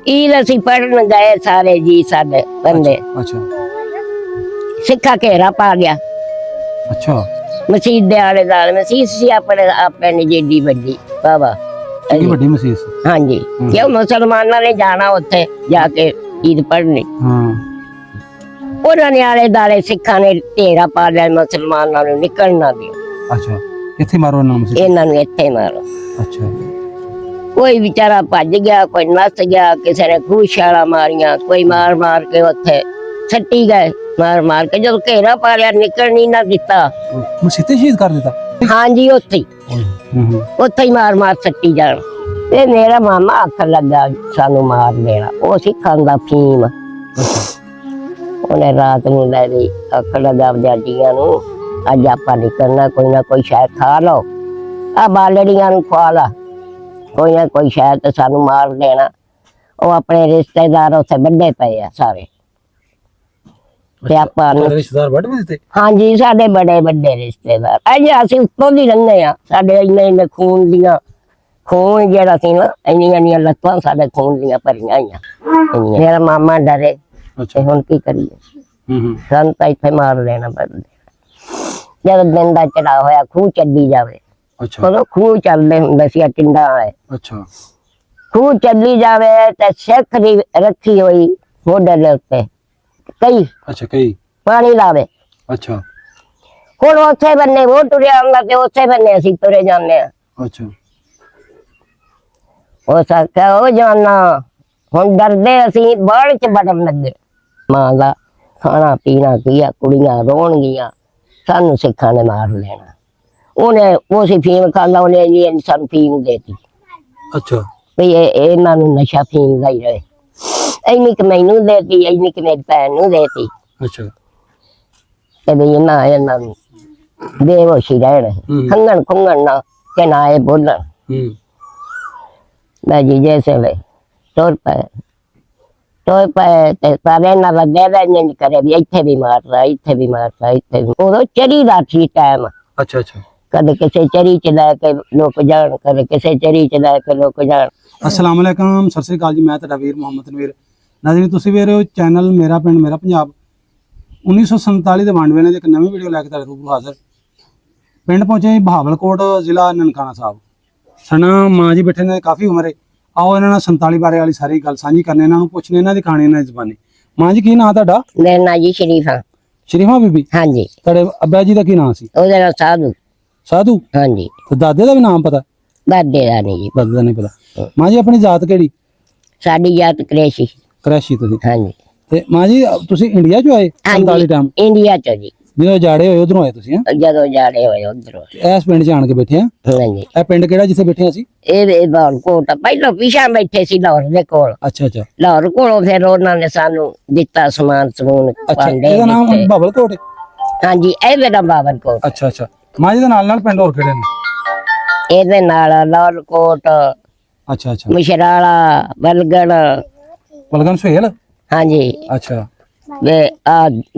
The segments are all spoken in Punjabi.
ईद असी पढ़न गए सारे जी साडे बंदे। अच्छा सिक्खा घेरा पा गया अच्छा मसीत दे आले दाल मसीत सी अपने अपने जेडी बड़ी बाबा कितनी बड़ी मसीत सी? हाँ जी क्यों मुसलमाना ने जाना उत्थे जाके ईद पढ़नी हाँ उन्होंने आले दाले सिखा ने घेरा पा लिया मुसलमाना ने निकलना दियो। अच्छा इत्थे मारो ना मसीत? इन्हां नूं इत्थे मारो। अच्छा कोई बेचारा भज गया कोई नस गया किसी ने खूशाला मारिया कोई मार मार के उत्थे सट्टी गए मार मार के जो घेरा पा लिया निकल नहीं ना दिता। मसीते शहीद कर देता? हाँ जी उत्थे ही मार मार सट्टी जान। ते मेरा मामा आखन लगा सानू मार देना वो सी खांदा फीम उन्हें रात नूं लै ली आखन लगा जाजियां नूं अज आपां निकलना कोई ना कोई शायद खा लो आ बालड़ियां नूं खवा ला कोई ना कोई शायद तो सानू मार देना। वो अपने रिश्तेदार उत्थे बड़े पे आ सारे रिश्तेदार बड़े भी थे? हाँ जी साडे बड़े बड़े रिश्तेदार अज असीं उत्तों दी लंघे आ साडे इन्ने इन्ने खून दियां खून जेड़ा सी ना इन्नियां इन्नियां लत्तां साडे खून दियां भरियां होईयां। मेरा मामा डरे ते हुण की करिए सानू तां इत्थे मार लेना बंदे जद दिन दा चढ़ा होया खूह चली जावे। अच्छा उदों खूह चलदे हुंदे सी टिंडा वाले अच्छा खूह चली जावे ते सिख दी रखी होई मोढे दे उत्ते कई अच्छा कई पानी लावे। अच्छा हुण उसे बन्ने वो टुरिया आंदा ते उसे बन्ने असीं तुरे जाने आ। अच्छा हो सकता ओ जाना हुण डरदे असीं बाड़ च बड़न लगे मां दा खाना पीना किया कुड़ियां रोण गियां सानू सिखां ने मार लेना। उन्हें वो सी फीम खांदा उन्हें ये सानू फीम देती अच्छा भी इन्हां नूं नशा फीम दा ही रहे इन्नी क मैनू देती इन्नी क मेरी भैन नूं देती अच्छा ते भी इन्हां नूं बेहोशी रहण खंगण खुंगण ना ते ना ये बोलन मैं जी जैसे वे टुर पे ते सारे इन्हां दा दे करे भी इत्थे भी मारदा इत्थे भी मारदा इत्थे भी उदों चरी दा सी टाइम। अच्छा अच्छा कदे किसे चरी च लैके लुक जान कदे किसे चरी च लैके लुक जान। अस्सलाम वालेकुम सत श्री अकाल जी मैं तुहाडा वीर मुहम्मद नवीर नाज़रीन तुसीं ਵੇਖ ਰਹੇ ਹੋ चैनल मेरा पिंड मेरा पंजाब 1947 ਦੇ ਵੰਡ ਵੇਲੇ ਦੀ ਇੱਕ ਨਵੀਂ ਵੀਡੀਓ ਲੈ ਕੇ ਤੁਹਾਡੇ ਰੂਬਰੂ ਹਾਜ਼ਰ। ਪਿੰਡ ਪਹੁੰਚੇ ਜੀ ਬਹਾਵਲਕੋਟ ਜ਼ਿਲ੍ਹਾ ਨਨਕਾਣਾ ਸਾਹਿਬ। ਸਣਾ ਮਾਂ ਜੀ ਬੈਠੇ ਨੇ ਕਾਫੀ ਉਮਰ ਹੈ ਆਓ ਇਹਨਾਂ ਨਾਲ 47 ਬਾਰੇ ਵਾਲੀ ਸਾਰੀ ਗੱਲ ਸਾਂਝੀ ਕਰਨੇ ਇਹਨਾਂ ਨੂੰ ਪੁੱਛਣੇ ਇਹਨਾਂ ਦੀ ਕਹਾਣੀ ਇਹਨਾਂ ਦੀ ਜ਼ਬਾਨੀ। ਮਾਂ ਜੀ ਕੀ ਨਾਂ ਤੁਹਾਡਾ? मेरा नाम जी शरीफा। ਸ਼ਰੀਫਾ ਬੀਬੀ? हाँ जी ਤੁਹਾਡੇ ਅੱਬਾ ਜੀ ਦਾ ਕੀ ਨਾਂ ਸੀ? ਉਹਦਾ ਨਾਮ ਸਾਧੂ। ਸਾਧੂ? हाँ जी ਤੇ ਦਾਦੇ ਦਾ ਵੀ ਨਾਮ ਪਤਾ? ਦਾਦੇ ਦਾ ਨਹੀਂ ਜੀ ਦਾਦੇ ਦਾ ਨਹੀਂ ਪਤਾ। ਮਾਂ ਜੀ ਆਪਣੀ ਜਾਤ ਕਿਹੜੀ? ਸਾਡੀ ਜਾਤ ਕ੍ਰੇਸ਼ੀ। ਕਰੈਸ਼ੀ ਤੁਸੀਂ? हाँ जी ਤੇ ਮਾਂ ਜੀ ਤੁਸੀਂ ਇੰਡੀਆ ਚੋਂ ਆਏ हाँ 47 जी ਟਾਈਮ ਇੰਡੀਆ ਚ ਜੀ ਜਦੋਂ ਜਾੜੇ ਹੋਏ ਉਧਰੋਂ ਆਏ ਤੁਸੀਂ? ਹੈਂ ਜਦੋਂ ਜਾੜੇ ਹੋਏ ਉਧਰੋਂ। ਇਸ ਪਿੰਡ 'ਚ ਆਣ ਕੇ ਬੈਠੇ ਆ? हाँ जी ਇਹ ਪਿੰਡ ਕਿਹੜਾ ਜਿੱਥੇ ਬੈਠੇ ਅਸੀਂ? ਇਹ ਬਾਲਕੋਟ ਪਹਿਲਾਂ ਪਿਛਾ ਬੈਠੇ ਸੀ ਲਾਹੌਰ ਦੇ ਕੋਲ। ਅੱਛਾ ਅੱਛਾ ਲਾਹੌਰ ਕੋਲੋਂ ਫਿਰ ਉਹਨਾਂ ਨੇ ਸਾਨੂੰ ਦਿੱਤਾ ਸਮਾਨ ਸਮੂਨ ਅੱਛਾ ਭਾਂਡੇ ਇਹਦਾ ਨਾਮ ਦਿੱਤੇ। ਬਹਾਵਲਕੋਟ ਹੈ? हाँ जी ਇਹਦੇ ਨਾਮ ਬਾਬਰਕੋਟ। ਅੱਛਾ ਅੱਛਾ ਮਾਂ ਜੀ ਦੇ ਨਾਲ ਪਿੰਡ ਹੋਰ ਕਿਹੜੇ ਨੇ? ਇਹਦੇ ਨਾਲ ਲਾਹੌਰਕੋਟ ਅੱਛਾ ਅੱਛਾ ਮਸ਼ਰਾਲਾ ਬਲਗੜ। ਪਲਗਨ ਸੁਹੇਲ? हाँ जी ਅੱਛਾ वे आ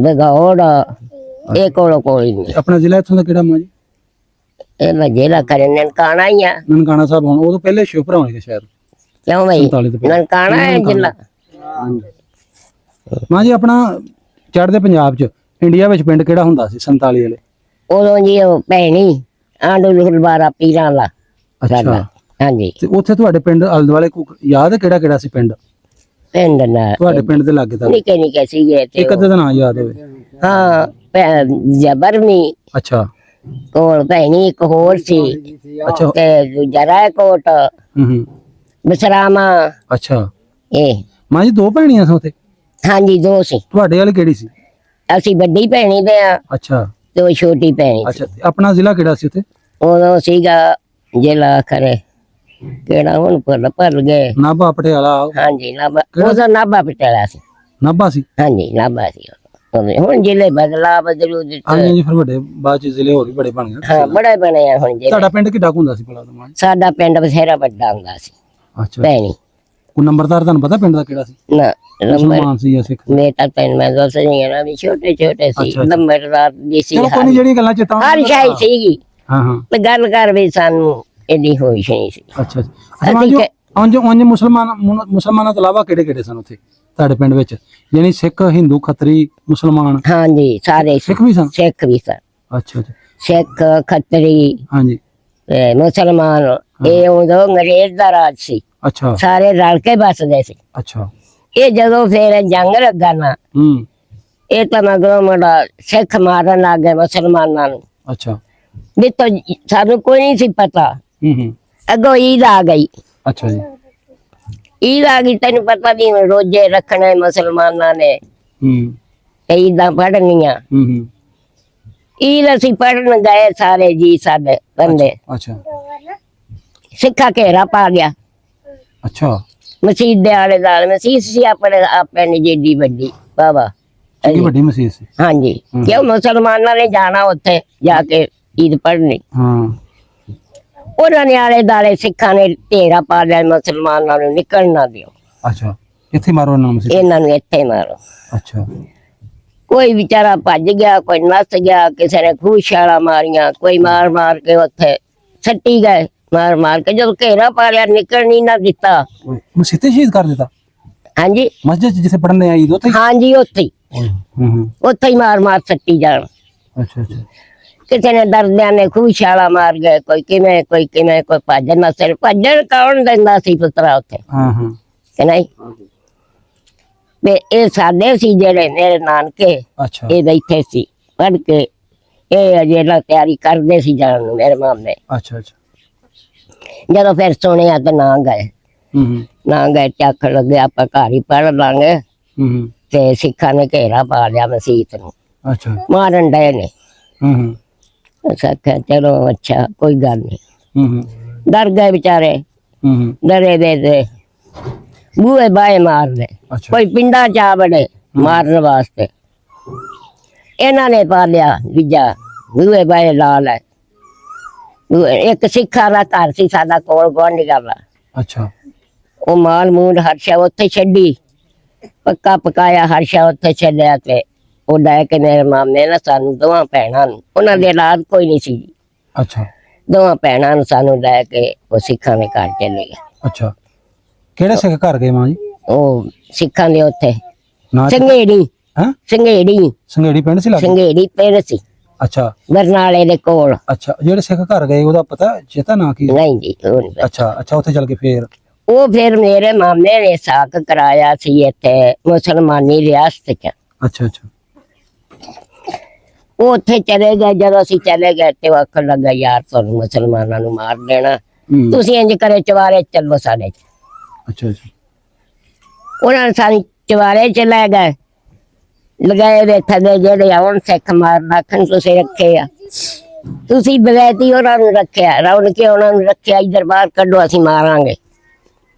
बगौड़ एक कोई नहीं ਆਪਣਾ ਜ਼ਿਲ੍ਹਾ ਇੱਥੋਂ ਦਾ ਕਿਹੜਾ ਮਾਂ ਜੀ? ए मैं जेला करे ननकाना ही है। ਨਨਕਾਣਾ ਸਾਹਿਬ ਹੁਣ ਉਹ ਤੋਂ ਪਹਿਲੇ ਸ਼ਿਵਪੁਰਾ ਹੋਣਗੇ ਸ਼ਾਇਦ। क्यों भाई 47 ਤੋਂ ਪਹਿਲਾਂ। ननकाना है जिला। ਮਾਂ ਜੀ ਆਪਣਾ ਚੜ੍ਹਦੇ ਪੰਜਾਬ 'ਚ ਇੰਡੀਆ ਵਿੱਚ ਪਿੰਡ ਕਿਹੜਾ ਹੁੰਦਾ ਸੀ 47 ਵਾਲੇ? उदों जी वो भैनी आंडू लुलबारा पीरां ला ਅੱਛਾ हाँ जी ਤੇ ਉੱਥੇ ਤੁਹਾਡੇ ਪਿੰਡ ਆਲੇ ਦੁਆਲੇ ਯਾਦ ਹੈ ਕਿਹੜਾ ਕਿਹੜਾ ਸੀ ਪਿੰਡ पिंड ना ਤੁਹਾਡੇ ਪਿੰਡ ਦੇ ਲਾਗੇ ਤਾਂ? निके निके सी गए थे ਇੱਕ ਅੱਧੇ ਦਾ ਨਾਂ ਯਾਦ ਹੋਵੇ? हाँ जबरमी ਅੱਛਾ कोल भैनी एक होर सी ਅੱਛਾ ते दूजा रायकोट ਹੂੰ बसरामा ਅੱਛਾ ए ਮਾਂ ਜੀ ਦੋ ਭੈਣੀਆਂ ਸੀ ਉੱਥੇ? हाँ जी दो सी ਤੁਹਾਡੇ ਵਾਲੀ ਕਿਹੜੀ ਸੀ? असी बड़ी भैनी दे ਅੱਛਾ ते वो छोटी भैनी ਅੱਛਾ ਤੇ ਆਪਣਾ ਜ਼ਿਲ੍ਹਾ ਕਿਹੜਾ ਸੀ ਉੱਥੇ? उदों सीगा जिला खरे केड़ा हुन भुल गए। ਨਾਭਾ ਪਟਿਆਲਾ? हाँ जी नाभा उदों नाभा पटेला सी। ਨਾਭਾ ਸੀ? हाँ जी नाभा सी हुन जिले बदला बदलू ਹਾਂਜੀ ਜੀ ਫਿਰ ਵੱਡੇ ਬਾਅਦ ਚ ਜ਼ਿਲ੍ਹੇ ਹੋਰ ਵੀ ਬੜੇ ਬਣ ਗਏ। हाँ बड़े बने हैं हुन जिले। ਤੁਹਾਡਾ ਪਿੰਡ ਕਿੱਡਾ ਕੁ ਹੁੰਦਾ ਸੀ ਭਲਾ ਉਦੋਂ ਮਾਂ ਜੀ? साडा पिंड बथेरा बड़ा हुंदा सी ਅੱਛਾ भैनी ਕੋਈ ਨੰਬਰਦਾਰ ਤੁਹਾਨੂੰ ਪਤਾ ਪਿੰਡ ਦਾ ਕਿਹੜਾ ਸੀ? ना नंबर ਮੁਸਲਮਾਨ ਸੀ ਜਾਂ ਸਿੱਖ? मेरा पिंड मैं दस नहीं है ना भी छोटे छोटे सी अच्छा, अच्छा। नंबरदार जी सी ਚਲੋ ਕੋਈ ਨਹੀਂ ਜਿਹੜੀਆਂ ਗੱਲਾਂ ਚੇਤਾ हर शाही सीगी ਹਾਂ ਹਾਂ ते गल कर भी सानू एडी होई नहीं सी। ਅੱਛਾ ਅੱਛਾ ਮਾਂ ਜੀ ਉਂਝ ਮੁਸਲਮਾਨਾਂ ਤੋਂ ਇਲਾਵਾ ਕਿਹੜੇ ਕਿਹੜੇ ਸਨ ਉੱਥੇ ਤੁਹਾਡੇ ਪਿੰਡ ਵਿੱਚ? ਯਾਨੀ ਸਿੱਖ, ਹਿੰਦੂ, ਖੱਤਰੀ, ਮੁਸਲਮਾਨ? ਹਾਂਜੀ ਸਾਰੇ ਸਿੱਖ ਵੀ ਸਨ? ਸਿੱਖ ਵੀ ਸਨ। ਅੱਛਾ ਅੱਛਾ। ਸਿੱਖ, ਖੱਤਰੀ, ਹਾਂਜੀ। ਤੇ ਮੁਸਲਮਾਨ। ਇਹ ਉਦੋਂ ਅੰਗਰੇਜ਼ ਦਾ ਰਾਜ ਸੀ, ਅੱਛਾ ਸਾਰੇ ਰਲ ਕੇ ਬਸਦੇ ਸੀ। ਅੱਛਾ। ਇਹ ਜਦੋਂ ਫਿਰ ਜੰਗ ਲੱਗਾ ਨਾ, ਹੂੰ। ਇਹ ਤਾਂ ਮਗਰੋਂ ਮੁੰਡਾ ਸਿੱਖ ਮਾਰਨ ਲੱਗ ਗਏ ਮੁਸਲਮਾਨਾਂ ਨੂੰ। ਅੱਛਾ। ਵੀ ਤਾਂ ਸਾਨੂੰ ਕੋਈ ਨਹੀਂ ਸੀ ਪਤਾ। ਹੂੰ। ਅੱਗੋਂ ਈਦ ਆ ਗਈ। ਅੱਛਾ ਜੀ। ਈਦ ਆ ਗਈ, ਤੈਨੂੰ ਪਤਾ ਨਹੀਂ ਰੋਜੇ ਰੱਖਣੇ ਮੁਸਲਮਾਨਾਂ ਨੇ, ਹੂੰ ਤੇ ਈਦਾਂ ਪੜ੍ਹਨੀਆਂ। ਹੂੰ। ਈਦ ਅਸੀਂ ਪੜ੍ਹਨ ਗਏ ਸਾਰੇ ਜੀ ਸਾਡੇ ਬੰਦੇ। ਅੱਛਾ ਸਿੱਖਾ ਘੇਰਾ ਪਾ ਗਿਆ ਅੱਛਾ। ਮਸਜਿਦ ਦੇ ਆਲੇ ਦੁਆਲੇ। ਮਸਜਿਦ ਸੀ ਆਪਣੇ ਨੇ ਜਿੱਡੀ ਵੱਡੀ ਬਾਬਾ। ਕਿੰਨੀ ਵੱਡੀ ਮਸਜਿਦ ਸੀ? ਹਾਂਜੀ, ਕਿਉਂ ਮੁਸਲਮਾਨਾਂ ਨੇ ਜਾਣਾ ਉੱਥੇ ਜਾ ਕੇ ਈਦ ਪੜ੍ਹਨੀ। ਹਾਂ। ਉਹਨਾਂ ਨੇ ਆਲੇ ਦੁਆਲੇ ਸਿੱਖਾਂ ਨੇ ਢੇਰਾ ਪਾ ਲਿਆ, ਮੁਸਲਮਾਨਾਂ ਨੂੰ ਨਿਕਲ ਨਾ ਦਿਓ, ਅੱਛਾ। ਇੱਥੇ ਮਾਰੋ ਇਹਨਾਂ ਨੂੰ ਮਸਜਿਦ? ਇਹਨਾਂ ਨੂੰ ਇੱਥੇ ਮਾਰੋ। ਅੱਛਾ। ਕੋਈ ਵਿਚਾਰਾ ਭੱਜ ਗਿਆ, ਕੋਈ ਨੱਸ ਗਿਆ, ਕਿਸੇ ਨੇ ਖੂਸ਼ਾਲਾ ਮਾਰੀਆਂ, ਕੋਈ ਮਾਰ ਮਾਰ ਕੇ ਉੱਥੇ ਸੱਟੀ ਗਏ, ਮਾਰ ਮਾਰ ਕੇ। ਜਦੋਂ ਘੇਰਾ ਪਾ ਲਿਆ ਨਿਕਲ ਨਹੀਂ ਨਾ ਦਿੱਤਾ। ਮਸਜਿਦ ਤੇ ਸ਼ਹੀਦ ਕਰ ਦਿੱਤਾ? ਹਾਂਜੀ ਮਸਜਿਦ ਜਿੱਥੇ ਪੜ੍ਹਨੇ ਆਈ ਉੱਥੇ? ਹਾਂਜੀ ਉੱਥੇ ਹੀ, ਹੂੰ। ਉੱਥੇ ਹੀ ਮਾਰ ਮਾਰ ਸੱਟੀ ਜਾਣ। ਅੱਛਾ ਅੱਛਾ। ਕਿਸੇ ਨੇ ਦਰਦਿਆਂ ਨੇ ਖੂਸ਼ਾਲਾ ਮਾਰ ਗਏ, ਕੋਈ ਕਿਵੇਂ ਕੋਈ ਕਿਵੇਂ, ਕੋਈ ਭੱਜਣ ਨਾ। ਸਿਰ ਭੱਜਣ ਕੌਣ ਦਿੰਦਾ ਸੀ ਪੁੱਤਰਾ ਉੱਥੇ, ਹਾਂ ਹਾਂ। ਕਿ ਨਹੀਂ? ਤੇ ਇਹ ਸਾਡੇ ਸੀ ਜਿਹੜੇ ਮੇਰੇ ਨਾਨਕੇ, ਅੱਛਾ। ਇਹ ਬੈਠੇ ਸੀ ਪੜ੍ਹ ਕੇ। ਇਹ ਅਜੇ ਨਾ ਤਿਆਰੀ ਕਰਦੇ ਸੀ ਜਾਣ ਨੂੰ ਮੇਰੇ ਮਾਮੇ। ਅੱਛਾ ਅੱਛਾ। ਜਦੋਂ ਫਿਰ ਸੁਣਿਆ ਤਾਂ ਨਾ ਗਏ। ਹੂੰ ਨਾ ਗਏ, ਚੱਕ ਲੱਗੇ ਆਪਾਂ ਘਰ ਹੀ ਪੜ੍ਹ ਲਾਂਗੇ। ਹੂੰ। ਤੇ ਸਿੱਖਾਂ ਨੇ ਘੇਰਾ ਪਾ ਲਿਆ ਮਸੀਤ ਨੂੰ, ਅੱਛਾ। ਮਾਰਨ ਡਏ ਨੇ। ਹੂੰ ਅਸਾਂ ਕਿਹਾ ਚਲੋ ਅੱਛਾ ਕੋਈ ਗੱਲ ਨਹੀਂ। ਹੂੰ। ਡਰ ਗਏ ਵਿਚਾਰੇ, ਹੂੰ। ਡਰੇ ਦੇ ਤੇ ਬੂਹੇ ਬਾਏ ਮਾਰਦੇ, ਅੱਛਾ। ਕੋਈ ਪਿੰਡਾਂ ਚ ਬੜੇ ਮਾਰਨ ਵਾਸਤੇ। ਇਹਨਾਂ ਨੇ ਪਾ ਲਿਆ ਦੂਜਾ ਬੂਹੇ ਬਾਏ ਲਾ ਲੈ। ਇੱਕ ਸਿੱਖਾਂ ਦਾ ਘਰ ਸੀ ਸਾਡਾ ਕੋਲ ਗੁਆਂਢੀ ਦਾ, ਅੱਛਾ। ਉਹ ਮਾਲ ਮੂਲ ਹਰਸ਼ਾ ਉੱਥੇ ਛੱਡੀ, ਪੱਕਾ ਪਕਾਇਆ ਹਰਸ਼ਾ ਉੱਥੇ ਛੱਡਿਆ। ਤੇ ਉਹ ਲੈ ਕੇ ਮੇਰੇ ਮਾਮੇ ਨੇ ਸਾਨੂੰ ਦੋਵਾਂ ਭੈਣਾਂ ਨੂੰ, ਉਹਨਾਂ ਦੇ ਔਲਾਦ ਕੋਈ ਨਹੀਂ ਸੀ, ਅੱਛਾ। ਦੋਵਾਂ ਭੈਣਾਂ ਨੂੰ ਸਾਨੂੰ ਲੈ ਕੇ ਉਹ ਸਿੱਖਾਂ ਦੇ ਘਰ ਚਲੇ ਗਏ। ਅੱਛਾ। ਕਿਹੜੇ ਸਿੱਖ ਘਰ ਗਏ ਮਾਂ ਜੀ? ਉਹ ਸਿੱਖਾਂ ਦੇ ਉੱਥੇ ਨਾ ਸੰਘੇੜੀ, ਹਾਂ? ਸੰਘੇੜੀ, ਸੰਘੇੜੀ ਪਿੰਡ ਸੀ ਲੱਗ? ਸੰਘੇੜੀ ਪਿੰਡ ਸੀ ਅੱਛਾ ਬਰਨਾਲੇ ਦੇ ਕੋਲ। ਅੱਛਾ। ਜਿਹੜੇ ਸਿੱਖ ਘਰ ਗਏ ਉਹਦਾ ਪਤਾ ਚੇਤਾ ਨਾ ਕੀ? ਨਹੀਂ ਜੀ ਉਹ ਨਹੀਂ ਪਤਾ। ਅੱਛਾ ਅੱਛਾ। ਉੱਥੇ ਚੱਲ ਕੇ ਫੇਰ? ਉਹ ਫਿਰ ਮੇਰੇ ਮਾਮੇ ਨੇ ਸਾਕ ਕਰਾਇਆ ਸੀ ਇੱਥੇ ਮੁਸਲਮਾਨੀ ਰਿਆਸਤ ਚ। ਅੱਛਾ ਅੱਛਾ। ਉਹ ਉੱਥੇ ਚਲੇ ਗਏ। ਜਦੋਂ ਅਸੀਂ ਚਲੇ ਗਏ ਤੇ ਉਹ ਆਖਣ ਲੱਗਾ ਯਾਰ ਤੁਹਾਨੂੰ ਮੁਸਲਮਾਨਾਂ ਨੂੰ ਮਾਰ ਦੇਣਾ, ਹੂੰ। ਤੁਸੀਂ ਇੰਜ ਕਰੇ ਚਵਾਰੇ ਚੱਲੋ ਸਾਡੇ ਚ। ਅੱਛਾ ਅੱਛਾ। ਉਹਨਾਂ ਨੇ ਸਾਨੂੰ ਚਵਾਰੇ ਚ ਲੈ ਗਏ, ਲਗਾਏ ਬੈਠੇ ਦੇ ਜਿਹੜੇ ਆਉਣ ਸਿੱਖ ਮਾਰਨ ਆਖਣ ਤੁਸੀਂ ਰੱਖੇ ਆ, ਤੁਸੀਂ ਬਗੈਤੀ ਉਹਨਾਂ ਨੂੰ ਰੱਖਿਆ, ਰੌਣ ਕੇ ਉਹਨਾਂ ਨੂੰ ਰੱਖਿਆ, ਇੱਧਰ ਬਾਹਰ ਕੱਢੋ ਅਸੀਂ ਮਾਰਾਂਗੇ।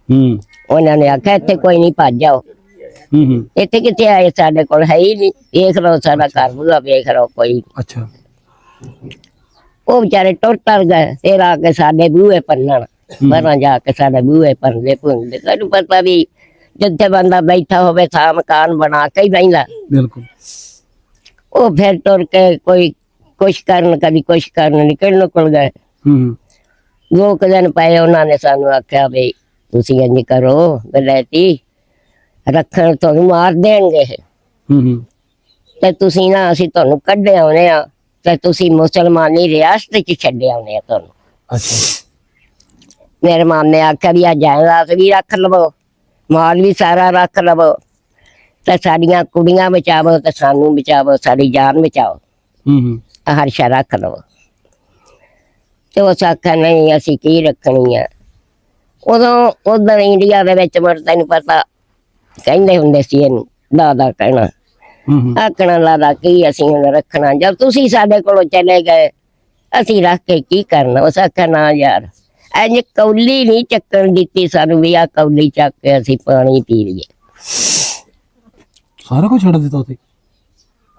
ਹੂੰ। ਉਹਨਾਂ ਨੇ ਆਖਿਆ ਇੱਥੇ ਕੋਈ ਨਹੀਂ, ਭੱਜ ਜਾਓ। ਹੂੰ। ਇੱਥੇ ਕਿੱਥੇ ਆਏ, ਸਾਡੇ ਕੋਲ ਹੈ ਹੀ ਨਹੀਂ, ਵੇਖ ਲਓ ਸਾਡਾ ਘਰ ਬੂਹਾ ਵੇਖ ਲਓ ਕੋਈ। ਅੱਛਾ। ਉਹ ਵਿਚਾਰੇ ਟੁਰ ਟਰ ਗਏ। ਫਿਰ ਆ ਕੇ ਸਾਡੇ ਬੂਹੇ ਪੰਨਣ, ਬਾਹਰਾਂ ਜਾ ਕੇ ਸਾਡੇ ਬੂਹੇ ਪੰਨਦੇ ਭੁੰਨਦੇ। ਤੈਨੂੰ ਪਤਾ ਵੀ ਜਿੱਥੇ ਬੰਦਾ ਬੈਠਾ ਹੋਵੇ ਥਾਂ ਮਕਾਨ ਬਣਾ ਕੇ ਹੀ ਬਹਿੰਦਾ। ਬਿਲਕੁਲ। ਉਹ ਫਿਰ ਟੁਰ ਕੇ ਕੋਈ ਕੁਛ ਕਰਨ, ਕਦੀ ਕੁਛ ਕਰਨ, ਨਿਕਲ ਗਏ। ਹੂੰ। 2 ਦਿਨ ਪਏ, ਉਹਨਾਂ ਨੇ ਸਾਨੂੰ ਆਖਿਆ ਵੀ ਤੁਸੀਂ ਇੰਝ ਕਰੋ ਬਲੈਤੀ ਰੱਖਣ, ਤੁਹਾਨੂੰ ਮਾਰ ਦੇਣਗੇ ਹੂੰ। ਤੇ ਤੁਸੀਂ ਨਾ, ਅਸੀਂ ਤੁਹਾਨੂੰ ਕੱਢੇ ਆਉਣੇ ਆ ਤੇ ਤੁਸੀਂ ਮੁਸਲਮਾਨੀ ਰਿਆਸਤ ਚ ਛੱਡੇ ਆਉਣੇ ਆ ਤੁਹਾਨੂੰ। ਅੱਛਾ। ਮੇਰੇ ਮਾਮੇ ਆਖਿਆ ਵੀ ਆ ਜਾਇਦਾਦ ਵੀ ਰੱਖ ਲਵੋ, ਮਾਲ ਵੀ ਸਾਰਾ ਰੱਖ ਲਵੋ, ਤੇ ਸਾਡੀਆਂ ਕੁੜੀਆਂ ਬਚਾਵੋ ਤੇ ਸਾਨੂੰ ਬਚਾਵੋ, ਸਾਡੀ ਜਾਨ ਬਚਾਓ, ਹੂੰ। ਹਰ ਸ਼ਾ ਰੱਖ ਲਵੋ। ਤੇ ਉਸ ਆਖਿਆ ਨਹੀਂ ਅਸੀਂ ਕੀ ਰੱਖਣੀ ਆ। ਉਦੋਂ ਉਧਰ ਇੰਡੀਆ ਦੇ ਵਿੱਚ ਮੁੜ ਤੈਨੂੰ ਪਤਾ ਕਹਿੰਦੇ ਹੁੰਦੇ ਸੀ ਇਹਨੂੰ ਦਾਦਾ ਕਹਿਣਾ, ਹੂੰ। ਆਖਣਾ ਲਾਦਾ ਕੀ ਅਸੀਂ ਹੁਣ ਰੱਖਣਾ, ਜਦ ਤੁਸੀਂ ਸਾਡੇ ਕੋਲੋਂ ਚਲੇ ਗਏ ਅਸੀਂ ਰੱਖ ਕੇ ਕੀ ਕਰਨਾ। ਉਸ ਆਖਿਆ ਨਾ ਯਾਰ ਇੰਝ ਕੌਲੀ ਨਹੀਂ ਚੱਕਣ ਦਿੱਤੀ ਸਾਨੂੰ ਵੀ ਆ ਕੌਲੀ ਚੱਕ ਕੇ ਅਸੀਂ ਪਾਣੀ ਪੀ ਲਈਏ। ਸਾਰਾ ਕੁਝ ਛੱਡ ਦਿੱਤਾ ਉੱਥੇ?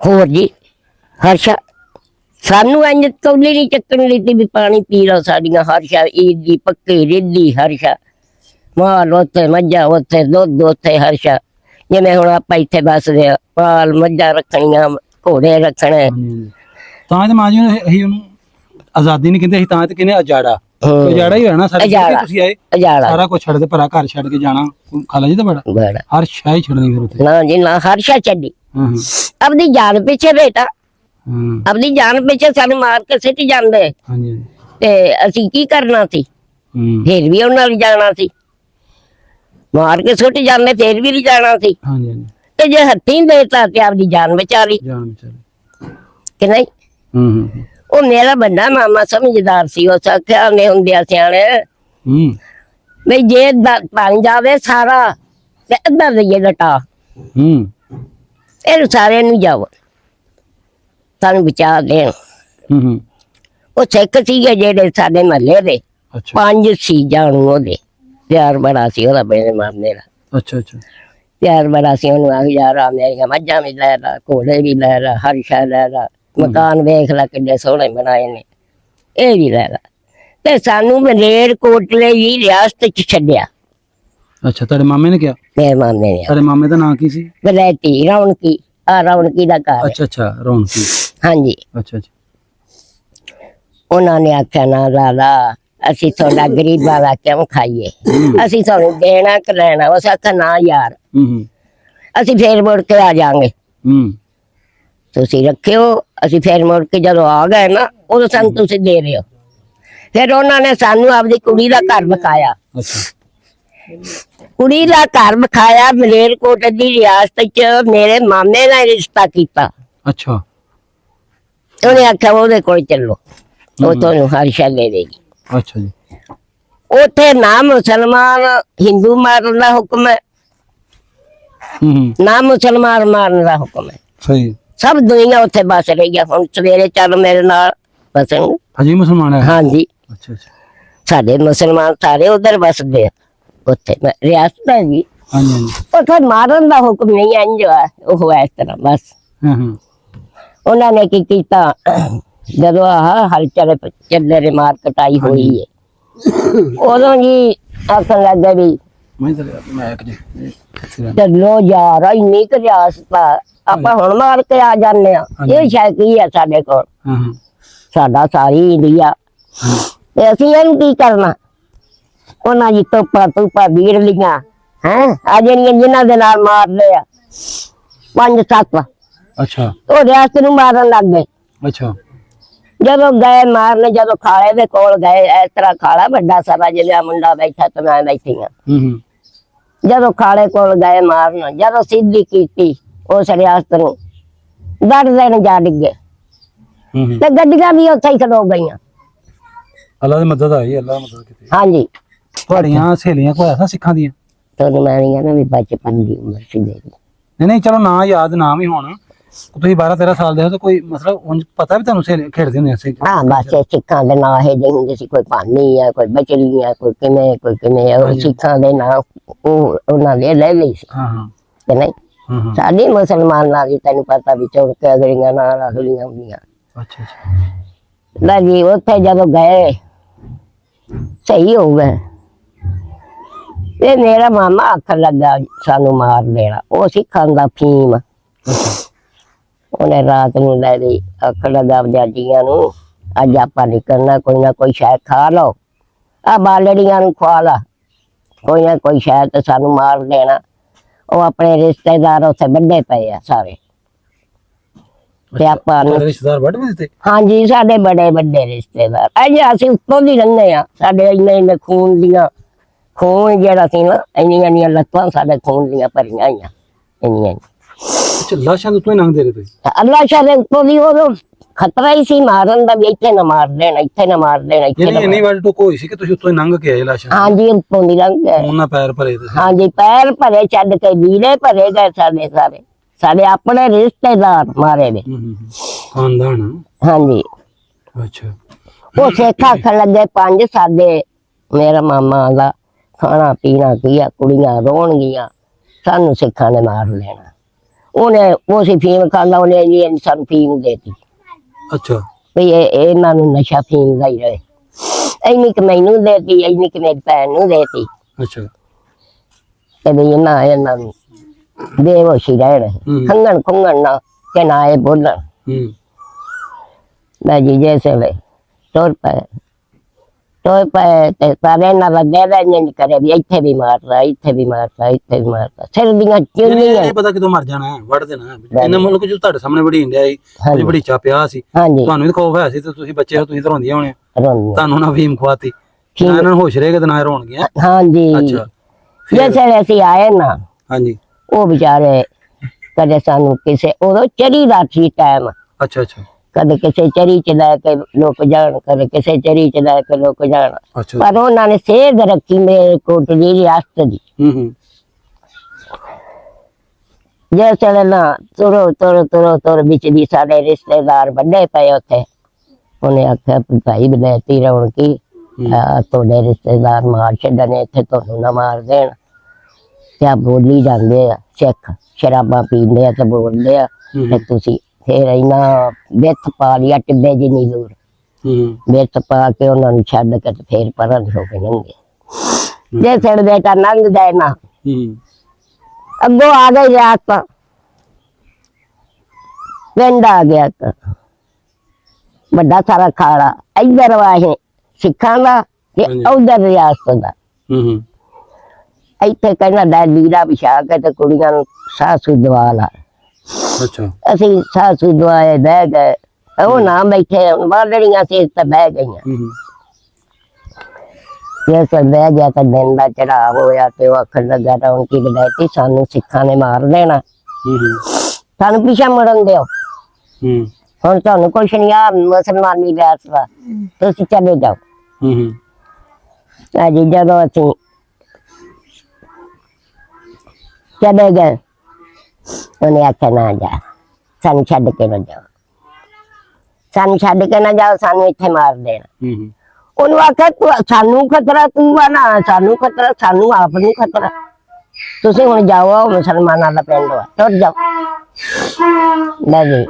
ਹੋਰ ਜੀ ਹਰਸ਼ਾ ਸਾਨੂੰ ਇੰਝ ਕੌਲੀ ਨਹੀਂ ਚੱਕਣ ਦਿੱਤੀ ਵੀ ਪਾਣੀ ਪੀ ਲਓ ਸਾਡੀਆਂ। ਹਰਸ਼ਾ ਈਦ ਦੀ ਪੱਕੀ ਰਿੱਧੀ ਹਰਸ਼ਾ, ਮਾਲ ਉੱਥੇ, ਮੱਝਾਂ ਉੱਥੇ, ਦੁੱਧ ਉੱਥੇ ਹਰਸ਼ਾ। ਜਿਵੇਂ ਹੁਣ ਆਪਾਂ ਇੱਥੇ ਬਸਦੇ ਆ, ਮਾਲ ਮੱਝਾਂ ਰੱਖਣੀਆਂ, ਘੋੜੇ ਰੱਖਣੇ। ਤਾਂ ਤੇ ਮਾਂ ਜੀ ਅਸੀਂ ਉਹਨੂੰ ਆਜ਼ਾਦੀ ਨਹੀਂ ਕਹਿੰਦੇ, ਅਸੀਂ ਤਾਂ ਤੇ ਕਹਿੰਦੇ ਅਜਾੜਾ। ਉਜਾੜਾ ਹੀ ਹੋਣਾ ਸਾਰੇ ਉਜਾੜਾ। ਤੁਸੀਂ ਆਏ ਅਜਾਲਾ ਸਾਰਾ ਕੁਝ ਛੱਡ ਕੇ ਭਰਾ ਘਰ ਛੱਡ ਕੇ ਜਾਣਾ ਖਾਲਾ ਜੀ ਤਾਂ ਬੜਾ ਬੜਾ ਹਰ ਸ਼ਾਇ ਛੱਡਣੀ ਫਿਰ ਉੱਥੇ ਨਾ ਜੀ ਨਾ ਹਰਸ਼ਾ ਛੱਡੀ ਹਾਂ ਆਪਣੀ ਜਾਨ ਪਿੱਛੇ ਬੇਟਾ ਹਾਂ ਆਪਣੀ ਜਾਨ ਪਿੱਛੇ ਸਾਨੂੰ ਮਾਰ ਕੇ ਸਿੱਟ ਜਾਂਦੇ ਹਾਂਜੀ ਹਾਂਜੀ ਤੇ ਅਸੀਂ ਕੀ ਕਰਨਾ ਸੀ ਫਿਰ ਵੀ ਉਹਨਾਂ ਨਾਲ ਜਾਣਾ ਸੀ ਮਾਰ ਕੇ ਸੁੱਟ ਜਾਂਦੇ ਫਿਰ ਵੀ ਨਹੀਂ ਜਾਣਾ ਸੀ ਹਾਂਜੀ ਹਾਂਜੀ ਤੇ ਜੇ ਹੱਥੀਂ ਦੇਤਾ ਤੇ ਆਪਦੀ ਜਾਨ ਬਚਾ ਲਈ ਜਾਨ ਵਿਚਾਰੇ ਕਿ ਨਹੀਂ ਉਹ ਮੇਰਾ ਵੱਡਾ ਮਾਮਾ ਸਮਝਦਾਰ ਸੀ ਉਹ ਆਖਿਆ ਨੇ ਹੁੰਦਿਆ ਸਿਆਣੇ ਵੀ ਜੇ ਬਣ ਜਾਵੇ ਸਾਰਾ ਤੇ ਅੱਧਾ ਦਈਏ ਲਟਾ ਇਹ ਸਾਰੇ ਨੂੰ ਜਾਓ ਸਾਨੂੰ ਬਚਾ ਦੇਣ ਉਹ ਸਿੱਖ ਸੀਗੇ ਜਿਹੜੇ ਸਾਡੇ ਮਹੱਲੇ ਦੇ ਅੱਛਾ 5 ਸੀ ਜਾਣੂ ਉਹਦੇ ਪਿਆਰ ਬੜਾ ਸੀ ਉਹਦਾ ਮੇਰੇ ਮਾਮੇ ਦਾ ਅੱਛਾ ਅੱਛਾ ਪਿਆਰ ਬੜਾ ਸੀ ਉਹਨੂੰ ਆਖ ਯਾਰ ਆ ਮੇਰੀਆਂ ਮੱਝਾਂ ਵੀ ਲੈ ਲਾ ਘੋੜੇ ਵੀ ਲੈ ਲਾ ਹਰ ਸ਼ੈ ਲੈ ਲਾ ਮਕਾਨ ਵੇਖ ਲੈ ਕਿੰਨੇ ਸੋਹਣੇ ਬਣਾਏ ਨੇ ਇਹ ਵੀ ਲੈ ਲਾ ਤੇ ਸਾਨੂੰ ਮਲੇਰ ਕੋਟਲੇ ਹੀ ਰਿਆਸਤ ਚ ਛੱਡਿਆ ਅੱਛਾ ਤੁਹਾਡੇ ਮਾਮੇ ਨੇ ਕਿਹਾ ਮੇਰੇ ਮਾਮੇ ਨੇ ਤੁਹਾਡੇ ਮਾਮੇ ਦਾ ਨਾਂ ਕੀ ਸੀ ਬਲੈਤੀ ਰੌਣਕੀ ਆ ਰੌਣਕੀ ਦਾ ਘਰ ਹੈ। ਅੱਛਾ ਅੱਛਾ ਰੌਣਕੀ ਹਾਂਜੀ ਅੱਛਾ ਅੱਛਾ ਉਹਨਾਂ ਨੇ ਆਖਿਆ ਨਾ ਲਾਲਾ ਅਸੀਂ ਤੁਹਾਡਾ ਗਰੀਬਾਂ ਦਾ ਕਿਉਂ ਖਾਈਏ ਅਸੀਂ ਤੁਹਾਨੂੰ ਦੇਣਾ ਕਿ ਲੈਣਾ ਉਸ ਆਖਿਆ ਨਾ ਯਾਰ ਅਸੀਂ ਫੇਰ ਮੁੜ ਕੇ ਆ ਜਾਾਂਗੇ ਤੁਸੀਂ ਰੱਖਿਓ ਅਸੀਂ ਫੇਰ ਮੁੜ ਕੇ ਜਦੋਂ ਆ ਗਏ ਨਾ ਉਦੋਂ ਸਾਨੂੰ ਤੁਸੀਂ ਦੇ ਰਹੇ ਹੋ ਫਿਰ ਉਹਨਾਂ ਨੇ ਸਾਨੂੰ ਆਪਦੀ ਕੁੜੀ ਦਾ ਘਰ ਵਿਖਾਇਆ ਅੱਛਾ ਕੁੜੀ ਦਾ ਘਰ ਵਿਖਾਇਆ ਮਲੇਰਕੋਟ ਦੀ ਰਿਆਸਤ ਚ ਮੇਰੇ ਮਾਮੇ ਨਾਲ ਰਿਸ਼ਤਾ ਕੀਤਾ ਅੱਛਾ ਉਹਨੇ ਆਖਿਆ ਉਹਦੇ ਕੋਲ ਚੱਲੋ ਉਹ ਤੁਹਾਨੂੰ ਹਰ ਸ਼ੈ ਦੇ ਦੇਗੀ ਅੱਛਾ ਜੀ ਉੱਥੇ ਨਾ ਮੁਸਲਮਾਨ ਹਿੰਦੂ ਮਾਰਨ ਦਾ ਹੁਕਮ ਹੈ ਨਾ ਮੁਸਲਮਾਨ ਮਾਰਨ ਦਾ ਹੁਕਮ ਹੈ ਸਹੀ ਸਭ ਦੁਨੀਆ ਉੱਥੇ ਬਸ ਰਹੀ ਹੈ ਹੁਣ ਸਵੇਰੇ ਚੱਲ ਮੇਰੇ ਨਾਲ ਬਸਣ ਹਜੀ ਮੁਸਲਮਾਨ ਹੈ ਹਾਂਜੀ ਅੱਛਾ ਅੱਛਾ ਸਾਡੇ ਮੁਸਲਮਾਨ ਸਾਰੇ ਉਧਰ ਬਸਦੇ ਆ ਉੱਥੇ ਰਿਆਸਤ ਹੈ ਜੀ ਹਾਂਜੀ ਹਾਂਜੀ ਉੱਥੇ ਮਾਰਨ ਦਾ ਹੁਕਮ ਨਹੀਂ ਇੰਜ ਉਹ ਇਸ ਤਰ੍ਹਾਂ ਬਸ ਉਹਨਾਂ ਨੇ ਕੀ ਕੀਤਾ ਜਦੋਂ ਆਹ ਹਲ ਚੱਲੇ ਰੇ ਮਾਰ ਕਟਾਈ ਹੋਈ ਹੈ ਉਦੋਂ ਜੀ ਆਖਣ ਲੱਗਾ ਵੀ ਮੈਂ ਇੱਕ ਜੀ ਚੱਲੋ ਯਾਰ ਇੰਨੀ ਕੁ ਰਿਆਸਤ ਆ ਆਪਾਂ ਹੁਣ ਮਾਰ ਕੇ ਆ ਜਾਂਦੇ ਆ ਇਹ ਸ਼ਾਇਦ ਕੀ ਹੈ ਸਾਡੇ ਕੋਲ ਸਾਡਾ ਸਾਰੀ ਇੰਡੀਆ ਤੇ ਅਸੀਂ ਇਹਨੂੰ ਕੀ ਕਰਨਾ ਉਹਨਾਂ ਦੀ ਤੋਪਾ ਵੀਰ ਲੀਆਂ ਹੈ ਆ ਜਿਹੜੀਆਂ ਜਿਨ੍ਹਾਂ ਦੇ ਨਾਲ ਮਾਰਦੇ ਆ 5-7 ਅੱਛਾ ਉਹ ਰਿਆਸਤ ਨੂੰ ਮਾਰਨ ਲੱਗ ਗਏ ਅੱਛਾ ਜਦੋਂ ਗਏ ਮਾਰਨ ਜਦੋਂ ਖਾਲੇ ਦੇ ਕੋਲ ਗਏ ਇਸ ਤਰ੍ਹਾਂ ਖਾਲਾ ਵੱਡਾ ਸਾਰਾ ਜਿਹੜਾ ਮੁੰਡਾ ਬੈਠਾ ਤੇ ਮੈਂ ਬੈਠੀ ਆ ਜਦੋਂ ਖਾਲੇ ਕੋਲ ਗਏ ਮਾਰਨ ਜਦੋਂ ਸਿੱਧੀ ਕੀਤੀ ਉਸ ਰਿਆਸਤ ਨੂੰ ਡਰਦੇ ਨੇ ਜਾ ਡਿੱਗੇ ਤੇ ਗੱਡੀਆਂ ਵੀ ਉੱਥੇ ਹੀ ਖੜੋ ਗਈਆਂ ਅੱਲਾ ਦੀ ਮਦਦ ਆਈ ਅੱਲਾ ਮਦਦ ਕੀਤੀ ਹਾਂਜੀ ਤੁਹਾਡੀਆਂ ਸਹੇਲੀਆਂ ਕੋਈ ਐਸਾ ਸਿੱਖਾਂ ਦੀਆਂ ਤੁਹਾਨੂੰ ਮੈਂ ਨਹੀਂ ਕਹਿੰਦਾ ਵੀ ਬਚਪਨ ਦੀ ਉਮਰ ਸੀ ਮੇਰੀ ਨਹੀਂ ਨਹੀਂ ਚਲੋ ਨਾ ਯਾਦ ਨਾਮ ਹੀ ਹੋਣ ਤੁਸੀਂ 12-13 ਸਾਲ ਦੇ ਹੋ ਤਾਂ ਕੋਈ ਮਤਲਬ ਉਂਝ ਪਤਾ ਵੀ ਤੁਹਾਨੂੰ ਸਹੇਲੀ ਖੇਡਦੇ ਹੁੰਦੇ ਸੀ ਹਾਂ ਬਸ ਇਹ ਸਿੱਖਾਂ ਦੇ ਨਾਂ ਇਹ ਜਿਹੇ ਹੁੰਦੇ ਸੀ ਕੋਈ ਭਾਨੀ ਆ ਕੋਈ ਬਚਲੀ ਆ ਕੋਈ ਕਿਵੇਂ ਉਹ ਸਿੱਖਾਂ ਦੇ ਨਾਂ ਉਹ ਉਹਨਾਂ ਦੇ ਲੈ ਲਈ ਸੀ ਹਾਂ ਕਿ ਨਹੀਂ ਸਾਡੀ ਮੁਸਲਮਾਨ ਨਾਲ ਦੀ ਤੈਨੂੰ ਪਤਾ ਵੀ ਚੌੜ ਕੇ ਅਗਲੀਆਂ ਨਾਲ ਅਗਲੀਆਂ ਹੁੰਦੀਆਂ ਅੱਛਾ ਅੱਛਾ ਲੈ ਜੀ ਉੱਥੇ ਜਦੋਂ ਗਏ ਸਹੀ ਹੋ ਗਏ ਇਹ ਮੇਰਾ ਮਾਮਾ ਆਖਣ ਲੱਗਾ ਸਾਨੂੰ ਮਾਰ ਦੇਣਾ ਉਹ ਸਿੱਖਾਂ ਦਾ ਫੀਮ ਉਹਨੇ ਰਾਤ ਨੂੰ ਲੈ ਲਈ ਆਖਣ ਲੱਗਾ ਵਿਦਿਆਰਥੀਆਂ ਨੂੰ ਅੱਜ ਆਪਾਂ ਨਿਕਲਣਾ ਕੋਈ ਨਾ ਕੋਈ ਸ਼ਾਇਦ ਖਾ ਲਓ ਆ ਬਾਲੜੀਆਂ ਨੂੰ ਖਵਾ ਲਾ ਕੋਈ ਨਾ ਕੋਈ ਸ਼ਾਇਦ ਤੇ ਸਾਨੂੰ ਮਾਰ ਦੇਣਾ ਉਹ ਆਪਣੇ ਰਿਸ਼ਤੇਦਾਰ ਉੱਥੇ ਵੱਡੇ ਪਏ ਆ ਸਾਰੇ ਤੇ ਆਪਾਂ ਨੂੰ ਰਿਸ਼ਤੇਦਾਰ ਵੱਡ ਵੀ ਦਿੱਤੇ ਹਾਂਜੀ ਸਾਡੇ ਬੜੇ ਵੱਡੇ ਰਿਸ਼ਤੇਦਾਰ ਅਜੇ ਅਸੀਂ ਉੱਤੋਂ ਦੀ ਲੰਘੇ ਆ ਸਾਡੇ ਇੰਨੇ ਖੂਨ ਜਿਹੜਾ ਸੀ ਨਾ ਇੰਨੀਆਂ ਲੱਤਾਂ ਸਾਡੇ ਖੂਨ ਦੀਆਂ ਭਰੀਆਂ ਆਈਆਂ ਇੰਨੀਆਂ ਅੱਛਾ ਲਾਸ਼ਾਂ ਦੇ ਉੱਤੋਂ ਹੀ ਲੰਘਦੇ ਰਹੇ ਤੁਸੀਂ ਅੱਲਾ ਸ਼ਾਦੇ ਉੱਤੋਂ ਦੀ ਉਹ ਖਤਰਾ ਹੀ ਸੀ ਮਾਰਨ ਦਾ ਵੀ ਇੱਥੇ ਨਾ ਮਾਰ ਦੇਣਾ ਇੱਥੇ ਨਾ ਮਾਰ ਦੇਣਾ ਇੱਥੇ ਨਾ ਇੰਨੀ ਵਾਰ ਟੋਕ ਹੋਈ ਸੀ ਕਿ ਤੁਸੀਂ ਉੱਤੋਂ ਹੀ ਲੰਘ ਕੇ ਆਏ ਲਾਸ਼ਾਂ ਹਾਂਜੀ ਉੱਤੋਂ ਦੀ ਲੰਘ ਗਏ ਉਹਨਾਂ ਪੈਰ ਭਰੇ ਤੁਸੀਂ ਹਾਂਜੀ ਪੈਰ ਭਰੇ ਛੱਡ ਕੇ ਵੀਰੇ ਭਰੇ ਗਏ ਸਾਡੇ ਆਪਣੇ ਰਿਸ਼ਤੇਦਾਰ ਮਾਰੇ ਨੇ ਖਾਨਦਾਨ ਹਾਂਜੀ ਅੱਛਾ ਉਹ ਸੇਖਾ ਆਖਣ ਲੱਗੇ 5 ਸਾਡੇ ਮੇਰਾ ਮਾਮਾ ਦਾ ਖਾਣਾ ਪੀਣਾ ਕੀਆ ਕੁੜੀਆਂ ਰੋਣਗੀਆਂ ਸਾਨੂੰ ਸਿੱਖਾਂ ਨੇ ਮਾਰ ਲੈਣਾ ਉਹਨੇ ਉਹ ਸੀ ਫੀਮ ਖਾਂਦਾ ਉਹਨੇ ਜੀ ਸਾਨੂੰ ਫੀਮ ਦੇਤੀ ਅੱਛਾ ਵੀ ਇਹਨਾਂ ਨੂੰ ਨਸ਼ਾ ਫੀਮ ਦਾ ਹੀ ਰਹੇ ਇੰਨੀ ਕਿ ਮੈਨੂੰ ਦੇਤੀ ਇੰਨੀ ਕਿ ਮੇਰੀ ਭੈਣ ਨੂੰ ਦੇਤੀ ਅੱਛਾ ਤੇ ਵੀ ਇਹਨਾਂ ਨੂੰ ਬੇਹੋਸ਼ੀ ਰਹਿਣ ਖੰਗਣ ਨਾ ਕਿ ਨਾ ਇਹ ਬੋਲਣ ਮੈਂ ਜੀ ਜੈਸੇ ਵੇ ਤੁਰ ਪਏ ਟੋਏ ਪਏ ਤੇ ਸਾਰੇ ਇਹਨਾਂ ਦਾ ਦੇ ਇੰਜ ਕਰੇ ਵੀ ਇੱਥੇ ਵੀ ਮਾਰਦਾ, ਇੱਥੇ ਵੀ ਮਾਰਦਾ, ਇੱਥੇ ਵੀ ਮਾਰਦਾ। ਸਿਰ ਦੀਆਂ ਚੁੰਨੀਆਂ। ਇਹ ਪਤਾ ਕਿਦੋਂ ਮਰ ਜਾਣਾ, ਵੱਢ ਦੇਣਾ ਇਹਨਾਂ ਮੁਲਕ ਜੋ ਤੁਹਾਡੇ ਸਾਹਮਣੇ ਵੜੀ ਇੰਡਿਆ ਸੀ, ਹਾਂਜੀ। ਬੜੀ ਚਾਪਿਆ ਸੀ, ਹਾਂਜੀ ਤੁਹਾਨੂੰ ਵੀ ਖੌਫ ਹੈ ਸੀ ਤੇ ਤੁਸੀਂ ਬੱਚੇ ਹੋ, ਤੁਸੀਂ ਤਾਂ ਰੋਂਦੀਆਂ ਹੋਣੇ, ਰੋਂਦੀਆਂ। ਤੁਹਾਨੂੰ ਨਾ ਫੀਮ ਖਵਾਤੀ ਨਾ ਇਹਨਾਂ ਨੂੰ ਹੋਸ਼ ਰਹੇਗਾ ਤੇ ਨਾ ਇਹ ਰੋਣਗੀਆਂ। ਹਾਂਜੀ ਅੱਛਾ ਜਿਵੇਂ ਅਸੀਂ ਆਏ ਨਾ, ਹਾਂਜੀ ਉਹ ਵਿਚਾਰੇ ਕਦੇ ਸਾਨੂੰ ਕਿਸੇ ਉਦੋਂ ਚਰੀ ਦਾ ਸੀ ਟਾਈਮ, ਅੱਛਾ ਅੱਛਾ ਕਦੇ ਕਿਸੇ ਚਰੀ ਚ ਲੈ ਕੇ ਲੋਕ ਜਾਣ, ਕਦੇ ਕਿਸੇ ਚਰੀ ਚ ਲੈ ਕੇ ਲੋਕ ਜਾਣ। ਅੱਛਾ ਪਰ ਉਹਨਾਂ ਨੇ ਸੇਧ ਰੱਖੀ ਮੇਰੇ ਕੋਟਲੀ ਰਿਆਸਤ ਦੀ। ਜਿਸ ਵੇਲੇ ਨਾ ਤੁਰ ਵਿੱਚ ਦੀ ਸਾਡੇ ਰਿਸ਼ਤੇਦਾਰ ਵੱਡੇ ਪਏ ਉੱਥੇ, ਉਹਨੇ ਆਖਿਆ ਵੀ ਭਾਈ ਬਲੈਤੀ ਰੌਣਕੀ ਤੁਹਾਡੇ ਰਿਸ਼ਤੇਦਾਰ ਮਾਰ ਛੱਡਣੇ, ਇੱਥੇ ਤੁਹਾਨੂੰ ਨਾ ਮਾਰ ਦੇਣ। ਕਿਆ ਬੋਲੀ ਜਾਂਦੇ ਆ ਸਿੱਖ, ਸ਼ਰਾਬਾਂ ਪੀਂਦੇ ਆ ਤੇ ਬੋਲਦੇ ਆ ਤੇ ਤੁਸੀਂ ਫੇਰ ਇਹਨਾਂ ਵਿੱਥ ਪਾ ਲਿਆ ਟਿੱਬੇ ਜਿੰਨੀ ਦੂਰ, ਵਿੱਥ ਪਾ ਕੇ ਉਹਨਾਂ ਨੂੰ ਛੱਡ ਕੇ ਤੇ ਫੇਰ ਪਰਾਂ ਹੋ ਕੇ ਲੰਘੇ। ਜੇ ਸਿਰ ਬੇਟਾ ਲੰਘ ਜਾਏ ਨਾ, ਅੱਗੋਂ ਆ ਗਈ ਰਾਤ, ਪਿੰਡ ਆ ਗਿਆ ਵੱਡਾ ਸਾਰਾ ਖਾਲਾ, ਇੱਧਰ ਵਾਹੇ ਸਿੱਖਾਂ ਦਾ ਤੇ ਉਧਰ ਰਿਆਸਤ ਦਾ। ਇੱਥੇ ਕਹਿੰਦਾ ਲੈ ਲੀੜਾ ਵਿਛਾ ਕੇ ਤੇ ਕੁੜੀਆਂ ਨੂੰ ਸਾਸੂ ਦਵਾ ਲਾ। ਅੱਛਾ ਅਸੀਂ ਸਾਸੂ ਦਵਾਏ ਬਹਿ ਗਏ, ਉਹ ਨਾ ਬੈਠੇ, ਬਾਲੜੀਆਂ ਸੀ ਤਾਂ ਬਹਿ ਗਈਆਂ। ਜੇ ਸਰ ਬਹਿ ਗਿਆ ਤਾਂ ਦਿਨ ਦਾ ਚੜਾਵ ਹੋਇਆ ਤੇ ਉਹ ਆਖਣ ਲੱਗਾ ਰੌਣਕੀ ਬਲੈਤੀ ਸਾਨੂੰ ਸਿੱਖਾਂ ਨੇ ਮਾਰ ਦੇਣਾ, ਸਾਨੂੰ ਪਿੱਛਾ ਮੁੜਨ ਦਿਓ, ਹੁਣ ਤੁਹਾਨੂੰ ਕੁਛ ਨਹੀਂ, ਆ ਮੁਸਲਮਾਨੀ ਫੈਸਲਾ, ਤੁਸੀਂ ਚਲੇ ਜਾਓ। ਜੀ ਜਦੋਂ ਅਸੀਂ ਚਲੇ ਗਏ, ਉਹਨੇ ਆਖਿਆ ਨਾ ਜਾ, ਸਾਨੂੰ ਛੱਡ ਕੇ ਨਾ ਜਾਓ, ਸਾਨੂੰ ਛੱਡ ਕੇ ਨਾ ਜਾਓ, ਸਾਨੂੰ ਇੱਥੇ ਮਾਰ ਦੇਣਾ। ਉਹਨੂੰ ਆਖਿਆ ਸਾਨੂੰ ਖਤਰਾ, ਤੂੰ ਆ ਨਾ ਸਾਨੂੰ ਖਤਰਾ, ਸਾਨੂੰ ਆਪ ਨੂੰ ਖਤਰਾ, ਤੁਸੀਂ ਹੁਣ ਜਾਓ, ਮੁਸਲਮਾਨਾਂ ਦਾ ਪਿੰਡ ਆ, ਤੁਰ ਜਾਓ। ਲੈ ਜੀ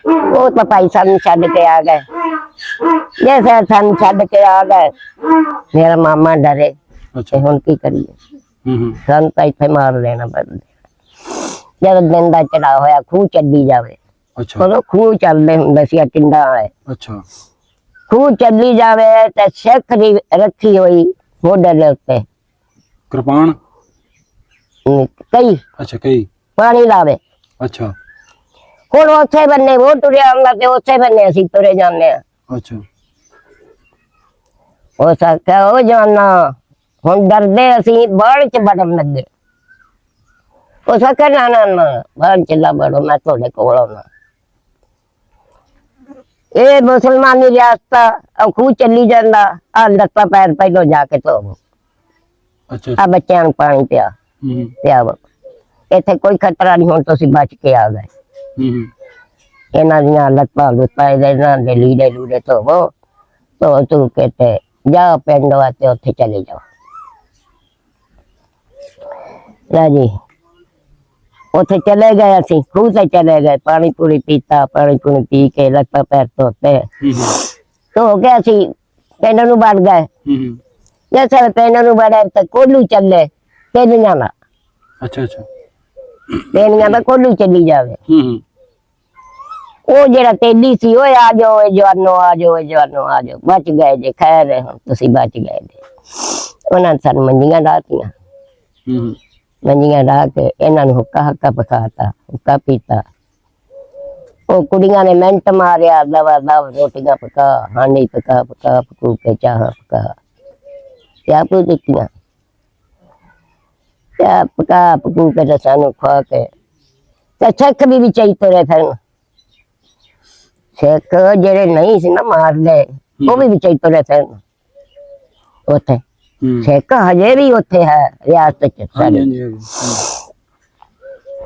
ਉਹ ਤਾਂ ਭਾਈ ਸਾਨੂੰ ਛੱਡ ਕੇ ਆ ਗਏ। ਜੇ ਫਿਰ ਸਾਨੂੰ ਛੱਡ ਕੇ ਆ ਗਏ, ਮੇਰਾ ਮਾਮਾ ਡਰੇ ਤੇ ਹੁਣ ਕੀ ਕਰੀਏ, ਸਾਨੂੰ ਤਾਂ ਇੱਥੇ ਮਾਰ ਲੈਣਾ ਪੈਂਦਾ। ਜਦੋਂ ਦਿਨ ਦਾ ਚੜਾ ਹੋਇਆ, ਖੂਹ ਚੱਲੀ ਜਾਵੇ, ਉਦੋਂ ਖੂਹ ਚੱਲਦੇ ਹੁੰਦੇ ਸੀ ਟਿੰਡਾਂ ਵਾਲੇ, ਖੂਹ ਚੱਲੀ ਜਾਵੇ ਤੇ ਸਿੱਖ ਦੀ ਰੱਖੀ ਹੋਈ ਮੋਢੇ ਦੇ ਉੱਤੇ ਕਿਰਪਾਨ ਕਈ, ਅੱਛਾ ਕਈ ਪਾਣੀ ਲਾਵੇ। ਅੱਛਾ ਹੁਣ ਉੱਥੇ ਬੰਨੇ ਉਹ ਤੁਰਿਆ ਆਉਂਦਾ ਤੇ ਉੱਥੇ ਬੰਨੇ ਅਸੀਂ ਤੁਰੇ ਜਾਂਦੇ ਆ। ਅੱਛਾ ਹੋ ਸਕਦਾ ਉਹ ਜਾਨਾ ਹੁਣ ਡਰਦੇ ਅਸੀਂ ਬਾਹਰ ਚ ਵੜਨ ਲੱਗੇ। ਉਹ ਸਕਦਾ ਨਾ ਨਾ ਨਾ ਬਾਹਰ ਚਲਾ ਬੜੋ, ਮੈਂ ਤੁਹਾਡੇ ਕੋਲ ਆਉਣਾ। ਇਹ ਮੁਸਲਮਾਨੀ ਰਿਆਸਤ ਆ, ਖੂਹ ਚੱਲੀ ਜਾਂਦਾ, ਆ ਲੱਤਾਂ ਪੈਰ ਪਹਿਲੋਂ ਜਾ ਕੇ ਧੋਵੋ, ਆ ਬੱਚਿਆਂ ਨੂੰ ਪਾਣੀ ਪਿਆਵੋ, ਇੱਥੇ ਕੋਈ ਖਤਰਾ ਨਹੀਂ, ਹੁਣ ਤੁਸੀਂ ਬਚ ਕੇ ਆ ਗਏ। ਇਹਨਾਂ ਦੀਆਂ ਲੱਤਾਂ ਲੁੱਤਾਂ ਇਹਨਾਂ ਦੇ ਲੀੜੇ ਲੂੜੇ ਧੋਵੋ, ਧੋ ਕੇ ਤੇ ਜਾ ਪਿੰਡ ਵਾਸਤੇ ਉੱਥੇ ਚਲੇ ਜਾਓ। ਰਾਜੀ ਉੱਥੇ ਚਲੇ ਗਏ, ਅਸੀਂ ਖੂਹ ਤੇ ਚਲੇ ਗਏ, ਪਾਣੀ ਪੂਰੀ ਪੀਤਾ, ਪਾਣੀ ਪੂਰੀ ਪੀ ਕੇ ਲੱਤਾਂ ਪੈਰ ਧੋਤੇ, ਧੋ ਕੇ ਅਸੀਂ ਪਿੰਡ ਨੂੰ ਵੜ ਗਏ। ਜੇ ਪਿੰਡ ਨੂੰ ਵੜੇ ਤੇ ਕੋਲੂ ਚੱਲੇ ਤੇਲੀਆਂ ਦਾ। ਅੱਛਾ ਅੱਛਾ ਤੇਲੀਆਂ ਦਾ ਕੋਲੂ ਚੱਲੀ ਜਾਵੇ। ਉਹ ਜਿਹੜਾ ਤੇਲੀ ਸੀ, ਉਹ ਆ ਜਾਓ ਜਵਾਨੋ, ਆ ਜਾਓ ਜਵਾਨੋ, ਆ ਜਾਓ, ਬਚ ਗਏ ਜੇ, ਖੈਰ ਹੁਣ ਤੁਸੀਂ ਬਚ ਗਏ ਜੇ। ਉਹਨਾਂ ਨੇ ਸਾਨੂੰ ਮੰਜੀਆਂ ਡਾਹਤੀਆਂ, ਮੰਜੀਆਂ ਡਾਹ ਕੇ ਇਹਨਾਂ ਨੂੰ ਹੁੱਕਾ ਹੱਕਾ ਪਕਾਤਾ, ਹੁੱਕਾ ਪੀਤਾ। ਉਹ ਕੁੜੀਆਂ ਨੇ ਮਿੰਟ ਮਾਰਿਆ, ਦਵਾ ਦਵ ਰੋਟੀਆਂ ਪਕਾ, ਹਾਂਡੀ ਪਕਾ ਪਕੂ ਕੇ ਚਾਹ ਪਕਾ, ਚਾਹ ਪੂ ਦਿੱਤੀਆਂ, ਚਾਹ ਪਕਾ ਪਕੂ ਕੇ ਸਾਨੂੰ ਖਵਾ ਕੇ ਤੇ ਸਿੱਖ ਵੀ ਵਿੱਚ ਹੀ ਤੁਰੇ ਫਿਰਨ। ਸਿੱਖ ਜਿਹੜੇ ਨਹੀਂ ਸੀ ਨਾ ਮਾਰਦੇ, ਉਹ ਵੀ ਵਿੱਚ ਹੀ ਤੁਰੇ ਫਿਰਨ ਉੱਥੇ। ਸਿੱਖ ਹਜੇ ਵੀ ਉੱਥੇ ਹੈ ਰਿਆਸਤ ਚ ਸਾਡੇ।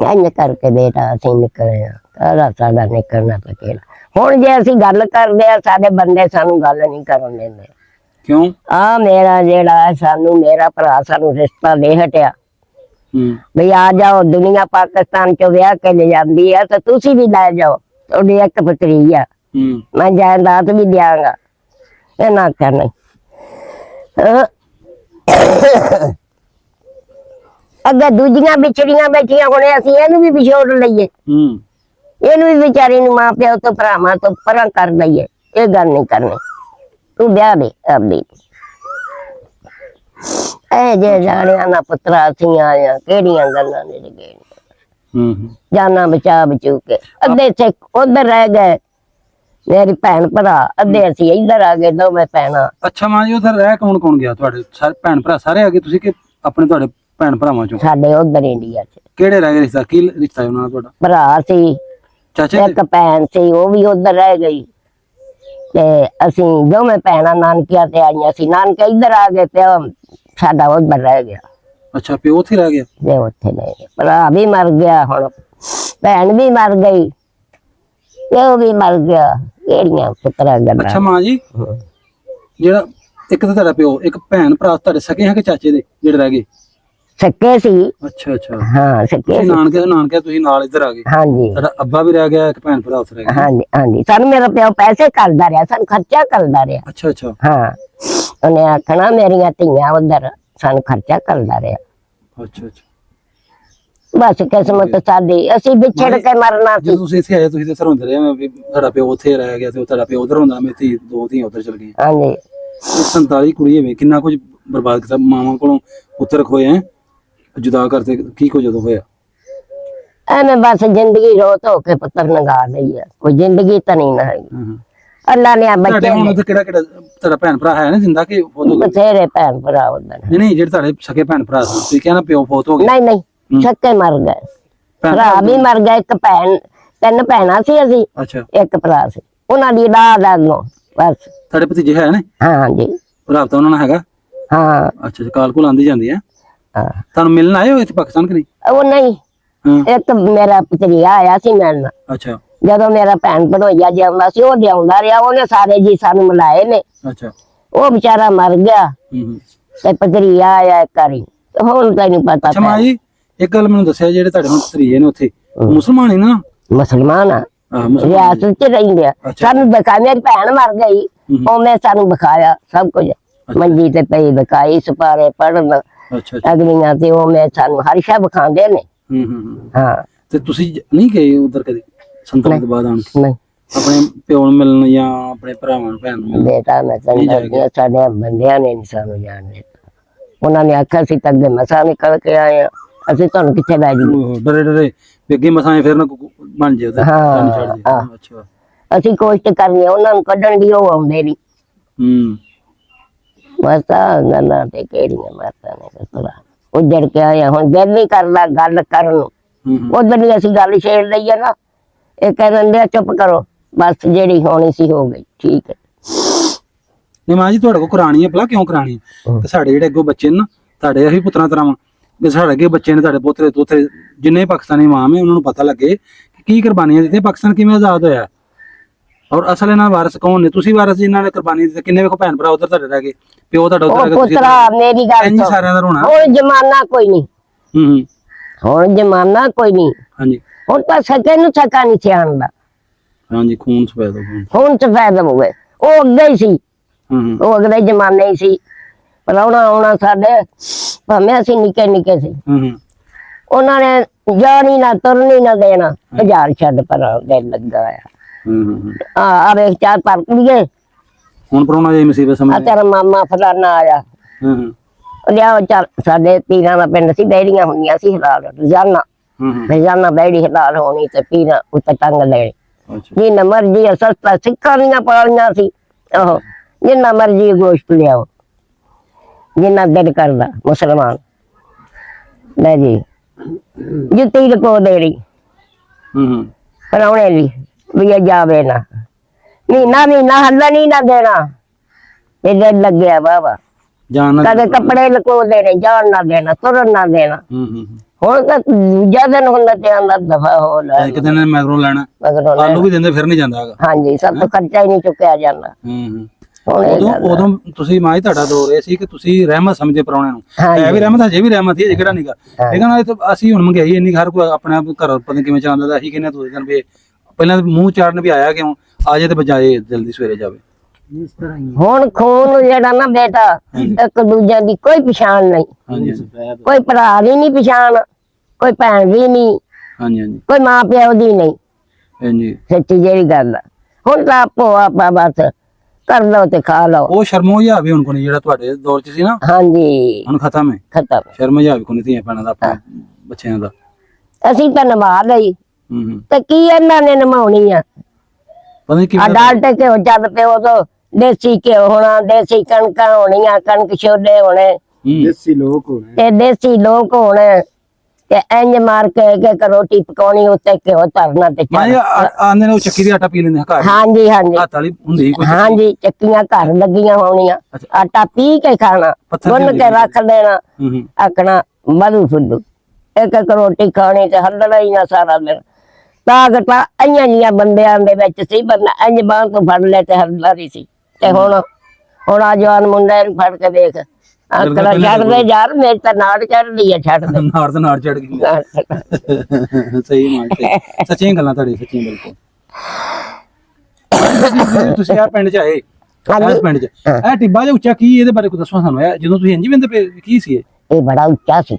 ਇੰਝ ਕਰਕੇ ਬੇਟਾ ਅਸੀਂ ਨਿਕਲੇ ਆ, ਸਾਡਾ ਨਿਕਲਣਾ ਤਾਂ ਕਿਹੜਾ। ਹੁਣ ਜੇ ਅਸੀਂ ਗੱਲ ਕਰਦੇ ਆ, ਸਾਡੇ ਬੰਦੇ ਸਾਨੂੰ ਗੱਲ ਨਹੀਂ ਕਰਨ ਦਿੰਦੇ। ਕਿਉਂ? ਆ ਮੇਰਾ ਜਿਹੜਾ ਸਾਨੂੰ, ਮੇਰਾ ਭਰਾ ਸਾਨੂੰ ਰਿਸ਼ਤਾ ਦੇ ਹਟਿਆ ਬਈ ਆ ਜਾਓ, ਦੁਨੀਆ ਪਾਕਿਸਤਾਨ ਚੋਂ ਵਿਆਹ ਕੇ ਲੈ ਜਾਂਦੀ ਆ ਤੇ ਤੁਸੀਂ ਵੀ ਲੈ ਜਾਓ, ਤੁਹਾਡੀ ਇੱਕ ਪੁੱਤਰੀ ਆ, ਮੈਂ ਜਾਇਦਾਦ ਵੀ ਦਿਆਂਗਾ। ਇਹ ਨਾ ਕਰਨਾ ਅੱਗੇ ਦੂਜੀਆਂ ਵਿਛੜੀਆਂ ਬੈਠੀਆਂ, ਹੁਣ ਅਸੀਂ ਇਹਨੂੰ ਵੀ ਵਿਛੋੜ ਲਈਏ, ਇਹਨੂੰ ਵੀ ਵਿਚਾਰੀ ਨੂੰ ਮਾਂ ਪਿਓ ਤੋਂ ਭਰਾਵਾਂ ਤੋਂ ਪਰਾਂ ਕਰ ਲਈਏ। ਇਹ ਗੱਲ ਨਹੀਂ ਕਰਨੀ। ਤੂੰ ਵਿਆਹ ਦੇ ਆਪਦੀ ਇਹ ਜੇ ਜਾਣਿਆ ਨਾ ਪੁੱਤਰਾ ਅਸੀਂ ਆਇਆ ਕਿਹੜੀਆਂ ਗੱਲਾਂ ਨੇ ਗਏ ਜਾਨਾ ਬਚਾ ਬਚੂ ਕੇ ਅੱਧੇ ਸਿੱਖ ਉਧਰ ਰਹਿ ਗਏ ਮੇਰੀ ਭੈਣ ਭਰਾ ਅੱਧੇ ਅਸੀਂ ਇੱਧਰ ਆ ਗਏ ਦੋਵੇਂ ਭੈਣਾਂ। ਅੱਛਾ ਮਾਂ ਜੀ ਉਧਰ ਰਹਿ ਕੌਣ ਕੌਣ ਗਿਆ ਤੁਹਾਡੇ ਸਾਰੇ ਭੈਣ ਭਰਾ ਸਾਰੇ ਆ ਗਏ ਤੁਸੀਂ ਕਿ ਆਪਣੇ ਤੁਹਾਡੇ ਭੈਣ ਭਰਾਵਾਂ ਚੋਂ ਸਾਡੇ ਉਧਰ ਇੰਡੀਆ ਚ ਕਿਹੜੇ ਰਹਿ ਗਏ ਰਿਸ਼ਤਾ ਕੀ ਰਿਸ਼ਤਾ ਹੈ ਉਹਨਾਂ ਨਾਲ ਤੁਹਾਡਾ ਭਰਾ ਸੀ ਚਾਚੇ ਦੇ? ਇੱਕ ਭੈਣ ਸੀ ਉਹ ਵੀ ਉਧਰ ਰਹਿ ਗਈ ਤੇ ਅਸੀਂ ਦੋਵੇਂ ਭੈਣਾਂ ਨਾਨਕਿਆਂ ਤੇ ਆਈਆਂ ਸੀ ਨਾਨਕੇ ਇੱਧਰ ਆ ਗਏ ਪਿਓ ਸਾਡਾ ਉਧਰ ਰਹਿ ਗਿਆ ਅੱਛਾ ਪਿਓ ਉੱਥੇ ਰਹਿ ਗਿਆ ਜੇ ਉੱਥੇ ਨਹੀਂ ਭਰਾ ਵੀ ਮਰ ਗਿਆ ਹੁਣ ਭੈਣ ਵੀ ਮਰ ਗਈ ਪਿਓ ਵੀ ਮਰ ਗਿਆ ਕਿਹੜੀਆਂ ਪੁੱਤਰਾ ਅੱਛਾ ਗੱਲਾਂ। ਮਾਂ ਜੀ ਜਿਹੜਾ ਇੱਕ ਤਾਂ ਤੁਹਾਡਾ ਪਿਓ ਇੱਕ ਭੈਣ ਭਰਾ ਤੁਹਾਡੇ ਸਕੇ ਹੈ ਕਿ ਚਾਚੇ ਦੇ ਜਿਹੜੇ ਰਹਿ ਗਏ? ਸੱਕੇ ਸੀ ਅੱਛਾ ਅੱਛਾ ਹਾਂ ਸੱਕੇ ਤੁਸੀਂ ਸੀ। ਨਾਨਕੇ ਤੁਸੀਂ ਨਾਲ ਇੱਧਰ ਆ ਗਏ ਹਾਂਜੀ ਤੁਹਾਡਾ ਅੱਬਾ ਵੀ ਰਹਿ ਗਿਆ ਇੱਕ ਭੈਣ ਭਰਾ ਉੱਥੇ ਰਹਿ ਗਿਆ ਹਾਂਜੀ ਹਾਂਜੀ ਸਾਨੂੰ ਮੇਰਾ ਪਿਓ ਪੈਸੇ ਕਰਦਾ ਰਿਹਾ ਸਾਨੂੰ ਖਰਚਾ ਕਰਦਾ ਰਿਹਾ ਅੱਛਾ ਅੱਛਾ ਹਾਂ ਉਹਨੇ ਆਖਣਾ ਮੇਰੀਆਂ ਧੀਆਂ ਉਧਰ ਸਾਨੂੰ ਖਰਚਾ ਕਰਦਾ ਰਿਹਾ ਅੱਛਾ ਅੱਛਾ ਬਸ ਕਿਸਮਤ ਸਾਡੀ ਅਸੀਂ ਵਿਛੜ ਕੇ ਮਰਨਾ ਸੀ। ਜਦੋਂ ਤੁਸੀਂ ਇੱਥੇ ਆਏ ਤੁਸੀਂ ਤਾਂ ਸਰਹੰਦ ਰਹੇ ਹੋ ਵੀ ਤੁਹਾਡਾ ਪਿਓ ਉੱਥੇ ਰਹਿ ਗਿਆ ਤੇ ਤੁਹਾਡਾ ਪਿਓ ਉਧਰ ਹੁੰਦਾ ਮੇਰੀ ਧੀ ਦੋ ਧੀਆਂ ਉਧਰ ਚਲ ਗਈਆਂ ਹਾਂਜੀ 47 ਕੁੜੀ ਹੋਵੇ ਕਿੰਨਾ ਕੁਝ ਬਰਬਾਦ ਕੀਤਾ ਮਾਵਾਂ ਕੋਲੋਂ ਪੁੱਤਰ ਖੋਏ ਹੈ ਜੁਦਾ ਕਰਤੇ ਕੀ ਕੁਝ ਜਦੋਂ ਹੋਇਆ ਐਵੇਂ ਬਸ ਜ਼ਿੰਦਗੀ ਰੋਤ ਹੋ ਕੇ ਪੁੱਤਰ ਨਗਾ ਲਈ ਹੈ ਕੋਈ ਜ਼ਿੰਦਗੀ ਤਾਂ ਨਹੀਂ ਨਾ ਹੈਗੀ ਹਾਂ ਅੱਲਾ ਨੇ ਤੁਹਾਡੇ ਬੱਚੇ ਹੁਣ ਉੱਥੇ ਕਿਹੜਾ ਤੁਹਾਡਾ ਭੈਣ ਭਰਾ ਹੈ ਨਾ ਜਿੰਦਾ ਕਿ ਫੋਟ ਹੋ ਗਏ? ਬਥੇਰੇ ਭੈਣ ਭਰਾ ਉਧਰ ਨਹੀਂ ਨਹੀਂ ਜਿਹੜੇ ਤੁਹਾਡੇ ਸਕੇ ਭੈਣ ਭਰਾ ਸੀ ਤੁਸੀਂ ਕਹਿੰਦਾ ਪਿਓ ਫੋਟ ਹੋ ਗਿਆ ਨਹੀਂ ਨਹੀਂ ਸੱਕੇ ਮਰ ਗਏ ਭੈਣ ਭਰਾ ਵੀ ਮਰ ਗਏ ਇੱਕ ਭੈਣ ਤਿੰਨ ਭੈਣਾਂ ਸੀ ਅਸੀਂ ਅੱਛਾ ਇੱਕ ਭਰਾ ਸੀ ਉਹਨਾਂ ਦੀ ਲਾਦ ਅੱਗੋਂ ਬਸ ਤੁਹਾਡੇ ਭਤੀਜੇ ਹੈ ਨੇ ਹਾਂਜੀ ਰਾਬਤਾ ਉਹਨਾਂ ਨਾਲ ਹੈਗਾ ਹਾਂ ਅੱਛਾ ਕਾਲ ਕੋਲ ਆਂਦੀ ਜਾਂਦੀ ਹੈ ਹਾਂ ਤੁਹਾਨੂੰ ਮਿਲਣ ਆਏ ਹੋ ਇੱਥੇ ਪਾਕਿਸਤਾਨ ਕਿ ਨਹੀਂ ਉਹ ਨਹੀਂ ਹਾਂ ਇੱਕ ਮੇਰਾ ਭਤੀਜਾ ਆਇਆ ਸੀ ਮਿਲਣ ਅੱਛਾ ਜਦੋਂ ਮੇਰਾ ਭੈਣ ਭਣੋਈਆ ਜਿਉਂਦਾ ਸੀ ਉਹ ਲਿਆਉਂਦਾ ਰਿਹਾ ਉਹਨੇ ਸਾਰੇ ਜੀ ਸਾਨੂੰ ਮਿਲਾਏ ਨੇ ਅੱਛਾ ਉਹ ਵਿਚਾਰਾ ਮਰ ਗਿਆ ਹੂੰ ਤੇ ਭਤੀਜਾ ਆਇਆ ਇੱਕ ਵਾਰੀ ਤੇ ਹੁਣ ਤੈਨੂੰ ਪਤਾ ਅੱਛਾ ਮਾਂ ਜੀ ਇੱਕ ਗੱਲ ਮੈਨੂੰ ਦੱਸਿਆ ਜਿਹੜੇ ਤੁਹਾਡੇ ਹੁਣ ਭਤੀਜੇ ਨੇ ਉੱਥੇ ਮੁਸਲਮਾਨ ਹੀ ਨਾ ਮੁਸਲਮਾਨ ਆ ਮੁਸਲਮਾਨ ਰਿਆਸਤ ਚ ਰਹਿੰਦੇ ਆ ਅੱਛਾ। ਸਾਨੂੰ ਦਿਖਾ ਮੇਰੀ ਭੈਣ ਮਰ ਗਈ ਉਹਨੇ ਸਾਨੂੰ ਦਿਖਾਇਆ ਸਭ ਕੁਝ ਮੰਜੀ ਤੇ ਪਈ ਦਿਖਾਈ ਸਪਾਰੇ ਪੜਨ ਅੱਛਾ ਅੱਛਾ ਅਗਲੀਆਂ ਤੇ ਉਹ ਮੈਂ ਸਾਨੂੰ ਹਰ ਸ਼ਾ ਵਿਖਾਉਂਦੇ ਨੇ ਹੂੰ ਹਾਂ ਤੇ ਤੁਸੀਂ ਨਹੀਂ ਗਏ ਉਧਰ ਕਦੇ 47 ਤੋਂ ਬਾਅਦ ਆਣ ਕੇ ਨਹੀਂ ਆਪਣੇ ਪਿਓ ਨੂੰ ਮਿਲਣ ਜਾਂ ਆਪਣੇ ਭਰਾਵਾਂ ਨੂੰ ਭੈਣ ਨੂੰ ਮਿਲਣ ਬੇਟਾ ਮੈਂ ਨਹੀਂ ਚੰਗਾ ਜਾਏਗਾ। ਸਾਡੇ ਬੰਦਿਆਂ ਨੇ ਨੀ ਸਾਨੂੰ ਜਾਣ ਦਿੱਤਾ ਉਹਨਾਂ ਨੇ ਆਖਿਆ ਸੀ ਤੱਕ ਮਸਾ ਨਿਕਲ ਕੇ ਆਏ ਆ ਅਸੀਂ ਤੁਹਾਨੂੰ ਕਿੱਥੇ ਲੈ ਜੀ ਉਹ ਡਰੇ ਡਰੇ ਵੀ ਅੱਗੇ ਮਸਾਂ ਫਿਰ ਨਾ ਬਣ ਜੇ ਉਹਦੇ ਹਾਂ, ਕੰਨ ਛੱਡ ਜੇ ਹਾਂ। ਅੱਛਾ ਅਸੀਂ ਕੋਸ਼ਿਸ਼ ਕਰਨੀ ਆ, ਉਹਨਾਂ ਨੂੰ ਕੱਢਣ ਦੀ ਉਹ ਆਉਂਦੇ ਨਹੀਂ ਹੂੰ ਬਸ ਆ ਗੱਲਾਂ ਤੇ ਕਿਹੜੀਆਂ ਮਾਰਤਾ ਨੇ ਕਸਲਾ ਉੱਜੜ ਕੇ ਆਏ ਆ, ਹੁਣ ਦਿਲ ਨਹੀਂ ਕਰਦਾ ਗੱਲ ਕਰਨ ਨੂੰ ਹੂੰ ਉਧਰ ਦੀ ਅਸੀਂ ਗੱਲ ਛੇੜ ਲਈ ਆ ਨਾ ਇਹ ਕਹਿੰਦੇ ਆ ਚੁੱਪ ਕਰੋ ਬਸ ਜਿਹੜੀ ਹੋਣੀ ਸੀ ਹੋ ਗਈ ਠੀਕ ਹੈ ਨਹੀਂ ਮਾਂ ਜੀ ਤੁਹਾਡੇ ਕੋਲ ਕਰਾਣੀ ਹੈ ਭਲਾ ਕਿਉਂ ਕਰਾਣੀ ਹੈ ਤੇ ਸਾਡੇ ਜਿਹੜੇ ਅੱਗੋਂ ਬੱਚੇ ਨੇ ਨਾ ਤੁਹਾਡੇ ਅਸੀਂ ਪੁੱਤਰਾਂ ਤਰਾਵਾਂ ਕਿ ਸਾਡੇ ਅੱਗੇ ਬੱਚੇ ਨੇ ਤੁਹਾਡੇ ਪੋਤਰੇ ਤੋਤਰੇ ਜਿੰਨੇ ਪਾਕਿਸਤਾਨੀ ਮਾਂ ਨੇ ਉਹਨਾਂ ਨੂੰ ਪਤਾ ਲੱਗੇ ਕਿ ਕੀ ਕੁਰਬਾਨੀਆਂ ਦਿੱਤੀਆਂ ਪਾਕਿਸਤਾਨ ਕਿਵੇਂ ਆਜ਼ਾਦ ਹੋਇਆ ਔਰ ਅਸਲ ਇਹਨਾਂ ਦੇ ਵਾਰਿਸ ਕੌਣ ਨੇ ਤੁਸੀਂ ਵਾਰਿਸ ਜਿਨ੍ਹਾਂ ਨੇ ਕੁਰਬਾਨੀ ਦਿੱਤੀ ਕਿੰਨੇ ਵੇਖੋ ਭੈਣ ਭਰਾ ਉਧਰ ਤੁਹਾਡੇ ਰਹਿ ਗਏ ਪਿਓ ਤੁਹਾਡਾ ਉਧਰ ਉਹ ਰਹਿ ਗਿਆ ਤੁਸੀਂ ਪੁੱਤਰਾ ਮੇਰੀ ਗੱਲ ਇੰਝ ਸੁਣ। ਸਾਰਿਆਂ ਦਾ ਰੋਣਾ ਹੁਣ ਜ਼ਮਾਨਾ ਕੋਈ ਨਹੀਂ ਹੂੰ ਹੁਣ ਜ਼ਮਾਨਾ ਕੋਈ ਨਹੀਂ ਹਾਂਜੀ ਹੁਣ ਤਾਂ ਸਕੇ ਨੂੰ ਸਕਾ ਨਹੀਂ ਸਿਆਣਦਾ ਹਾਂਜੀ ਖੂਨ ਸਫੈਦ ਹੋ ਗਿਆ ਹੁਣ ਤੇ ਫਾਇਦਾ ਹੋ ਗਏ ਉਹ ਅੱਗੇ ਹੀ ਸੀ ਹੂੰ ਉਹ ਅਗਲੇ ਜ਼ਮਾਨੇ ਹੀ ਸੀ ਪਰ ਆਉਣਾ ਸਾਡੇ ਭਾਵੇਂ ਅਸੀਂ ਨਿੱਕੇ ਨਿੱਕੇ ਸੀ ਹੂੰ ਉਹਨਾਂ ਨੇ ਜਾਣੀ ਨਾ ਤੁਰਨੀ ਨਾ ਦੇਣਾ ਹਜ਼ਾਰ ਛੱਡ ਪਰ ਦਿਲ ਲੱਗਾ ਆ ਹੂੰ ਆ ਵੇਖ ਚਾਰ ਪਰ ਕੁੜੀਏ ਹੁਣ ਪਰੋਣਾ ਜੇ ਮੁਸੀਬਤ ਆ ਸਮਝ ਤੇਰਾ ਮਾਮਾ ਫਲਾਨਾ ਆਇਆ ਹੂੰ ਉਹ ਲਿਆਓ ਚੱਲ ਸਾਡੇ ਪੀਰਾਂ ਦਾ ਪਿੰਡ ਸੀ ਬੈੜੀਆਂ ਹੁੰਦੀਆਂ ਸੀ ਹਲਾਲ ਰੋਜ਼ਾਨਾ ਹੂੰ ਰੋਜ਼ਾਨਾ ਬੈੜੀ ਹਲਾਲ ਹੋਣੀ ਤੇ ਪੀਰਾਂ ਉੱਤੇ ਟੰਗ ਲੈਣੀ ਅੱਛਾ ਜਿੰਨਾ ਮਰਜੀ ਸਸਤਾ ਸਿੱਖਾਂ ਦੀਆਂ ਪਾਲੀਆਂ ਸੀ ਉਹ ਜਿੰਨਾ ਮਰਜੀ ਗੋਸ਼ਤ ਲਿਆਓ ਜਿੰਨਾ ਦਿਲ ਕਰਦਾ ਮੁਸਲਮਾਨ ਲੈ ਜੀ ਜੁੱਤੀ ਲਕੋ ਦੇਣੀ ਹੂੰ ਪਰਾਉਣੇ ਲਈ ਵੀ ਇਹ ਜਾਵੇ ਨਾ ਮਹੀਨਾ ਹੱਲਾ ਨਹੀਂ ਨਾ ਦੇਣਾ ਇਹ ਦਿਲ ਲੱਗਿਆ ਬਾਬਾ ਜਾਨ ਨਾਲ ਕਦੇ ਕੱਪੜੇ ਲਕੋ ਦੇਣੇ ਜਾਣ ਨਾ ਦੇਣਾ ਤੁਰਨ ਨਾ ਦੇਣਾ ਹੂੰ ਹੁਣ ਤਾਂ ਦੂਜਾ ਦਿਨ ਹੁੰਦਾ ਤੇ ਆਂਦਾ ਦਫਾ ਹੋ ਲੈ ਇੱਕ ਦਿਨ ਮੈਗਰੋ ਲੈਣਾ ਮਗਰੋਂ ਲੈ। ਆਲੂ ਵੀ ਦਿੰਦੇ ਫਿਰ ਨਹੀਂ ਜਾਂਦਾ ਹੈਗਾ ਹਾਂਜੀ ਸਭ ਤੋਂ ਖਰਚਾ ਹੀ ਨਹੀਂ ਚੁੱਕਿਆ ਜਾਂਦਾ ਹੂੰ ਹੁਣ ਇਹ ਗੱਲ ਆ। ਉਦੋਂ ਤੁਸੀਂ ਮਾਂ ਹੀ ਤੁਹਾਡਾ ਦੌਰ ਇਹ ਸੀ ਕਿ ਤੁਸੀਂ ਰਹਿਮਤ ਸਮਝੇ ਪਰੌਣਿਆਂ ਨੂੰ ਹਾਂਜੀ। ਇਹ ਵੀ ਰਹਿਮਤ ਹਜੇ ਵੀ ਰਹਿਮਤ ਹੀ ਹੈ ਜਿਹੜਾ ਨਹੀਂਗਾ ਲੇਕਿਨ ਇਹ ਤਾਂ ਅਸੀਂ ਹੁਣ ਮੰਗਾਈ ਇੰਨੀ ਹਰ ਕੋਈ ਆਪਣੇ ਆਪ ਘਰ ਪਤਾ ਨੀ ਕਿਵੇਂ ਚਾਹੁੰਦਾ ਤਾਂ ਅਸੀਂ ਕਹਿੰਦੇ ਤੁਸੀਂ ਦਿਨ ਵੀ ਪਹਿਲਾਂ ਤਾਂ ਮੂੰਹ ਚਾੜਨ ਵੀ ਆਇਆ ਕਿਉਂ ਆ ਜੇ ਤੇ ਬਜਾਏ ਜਲਦੀ ਸਵੇਰੇ ਜਾਵੇ ਹੁਣ ਖੂਨ ਜਿਹੜਾ ਨਾ ਬੇਟਾ ਇੱਕ ਦੂਜੇ ਦੀ ਕੋਈ ਪਛਾਣ ਨਹੀਂ ਹਾਂਜੀ ਕੋਈ ਭਰਾ ਦੀ ਨਹੀਂ ਪਛਾਣ ਕੋਈ ਭੈਣ ਦੀ ਨਹੀਂ ਹਾਂਜੀ ਹਾਂਜੀ ਕੋਈ ਮਾਂ ਪਿਓ ਦੀ ਨਹੀਂ ਹਾਂਜੀ ਸੱਚੀ ਜਿਹੜੀ ਗੱਲ ਆ ਹੁਣ ਤਾਂ ਆਪੋ ਆਪਾ ਬਸ ਕਰ ਲਓ ਤੇ ਖਾ ਲਓ। ਉਹ ਸ਼ਰਮੋ ਜਿਹਾ ਵੀ ਹੁਣ ਕੋਈ ਜਿਹੜਾ ਤੁਹਾਡੇ ਦੌਰ 'ਚ ਸੀ ਨਾ, ਹਾਂਜੀ ਹੁਣ ਖਤਮ ਹੈ। ਖਤਮ। ਸ਼ਰਮ ਜਿਹਾ ਵੀ ਕੋਈ ਨਹੀਂ ਧੀਆਂ ਭੈਣਾਂ ਦਾ ਆਪਣੇ ਬੱਚਿਆਂ ਦਾ। ਅਸੀਂ ਤਾਂ ਨਿਭਾ ਲਈ ਹੂੰ। ਤੇ ਕੀ ਇਹਨਾਂ ਨੇ ਨਿਭਾਉਣੀ ਆ। ਪਤਾ ਨਹੀਂ ਆ ਕਿਵੇਂ ਡਾਲਟੇ ਘਿਓ ਚੱਲ ਪਏ, ਉਦੋਂ ਦੇਸੀ ਘਿਓ ਹੋਣਾ, ਦੇਸੀ ਕਣਕਾਂ ਹੋਣੀਆਂ, ਕਣਕ ਛੋਲੇ ਹੋਣੇ ਦੇਸੀ ਲੋਕ ਹੋਣੇ। ਤੇ ਦੇਸੀ ਲੋਕ ਹੋਣੇ ਤੇ ਇੰਜ ਮਾਰ ਕੇ ਇੱਕ ਰੋਟੀ ਪਕਾਉਣੀ, ਉੱਤੇ ਘਿਓ ਧਰਨਾ ਤੇ ਮੈਂ ਚੱਲ। ਆਂਦੇ ਨੇ ਉਹ ਚੱਕੀ ਦਾ ਆਟਾ ਪੀ ਲੈਂਦੇ ਘਰ। ਹਾਂਜੀ ਹਾਂਜੀ ਹੱਥ ਵਾਲੀ ਹੁੰਦੀ ਕੋਈ ਹਾਂਜੀ, ਚੱਕੀਆਂ ਘਰ ਲੱਗੀਆਂ ਹੋਣੀਆਂ। ਆਟਾ ਪੀ ਕੇ ਖਾਣਾ, ਗੁੰਨ ਕੇ ਰੱਖ ਦੇਣਾ, ਹੂੰ। ਆਖਣਾ ਮਧੂ ਫੁੱਲੂ। ਇੱਕ ਰੋਟੀ ਖਾਣੀ ਤੇ ਹੱਲਣਾ ਹੀ ਨਾ ਸਾਰਾ ਦਿਨ। ਤਾਕਤ ਆਈਆਂ ਜੀਆਂ ਬੰਦਿਆਂ ਦੇ ਵਿੱਚ ਸੀ, ਬੰਦਾ ਇੰਜ ਬਾਂਹ ਤੋਂ ਫੜ ਲੈ ਤੇ ਹੱਲਦਾ ਰਹੀ ਸੀ। ਤੇ ਹੁਣ ਆ ਜਵਾਨ ਮੁੰਡੇ ਨੂੰ ਫੜ ਕੇ ਦੇਖ, ਆਖਣਾ ਛੱਡ ਦੇ ਯਾਰ, ਮੇਰੇ ਤਾਂ ਨਾੜ ਚੜ੍ਹਦੀ ਆ, ਛੱਡ ਦੇ। ਨਾੜ ਤੇ ਨਾੜ ਚੜ ਗਈ। ਸਹੀ ਮਾਨ ਤੇ ਸੱਚੀਆਂ ਗੱਲਾਂ ਤੁਹਾਡੀ, ਸੱਚੀਆਂ ਬਿਲਕੁਲ। ਤੁਸੀਂ ਆ ਪਿੰਡ ਚ ਆਏ, ਇਸ ਪਿੰਡ ਚ ਇਹ ਟਿੱਬਾ ਜਿਹਾ ਉੱਚਾ ਕੀ, ਇਹਦੇ ਬਾਰੇ ਕੁਝ ਦੱਸੋ ਸਾਨੂੰ। ਇਹ ਜਦੋਂ ਤੁਸੀਂ ਇੰਜ ਬੰਦੇ ਪਏ ਕੀ ਸੀ ਇਹ ਬੜਾ ਉੱਚਾ ਸੀ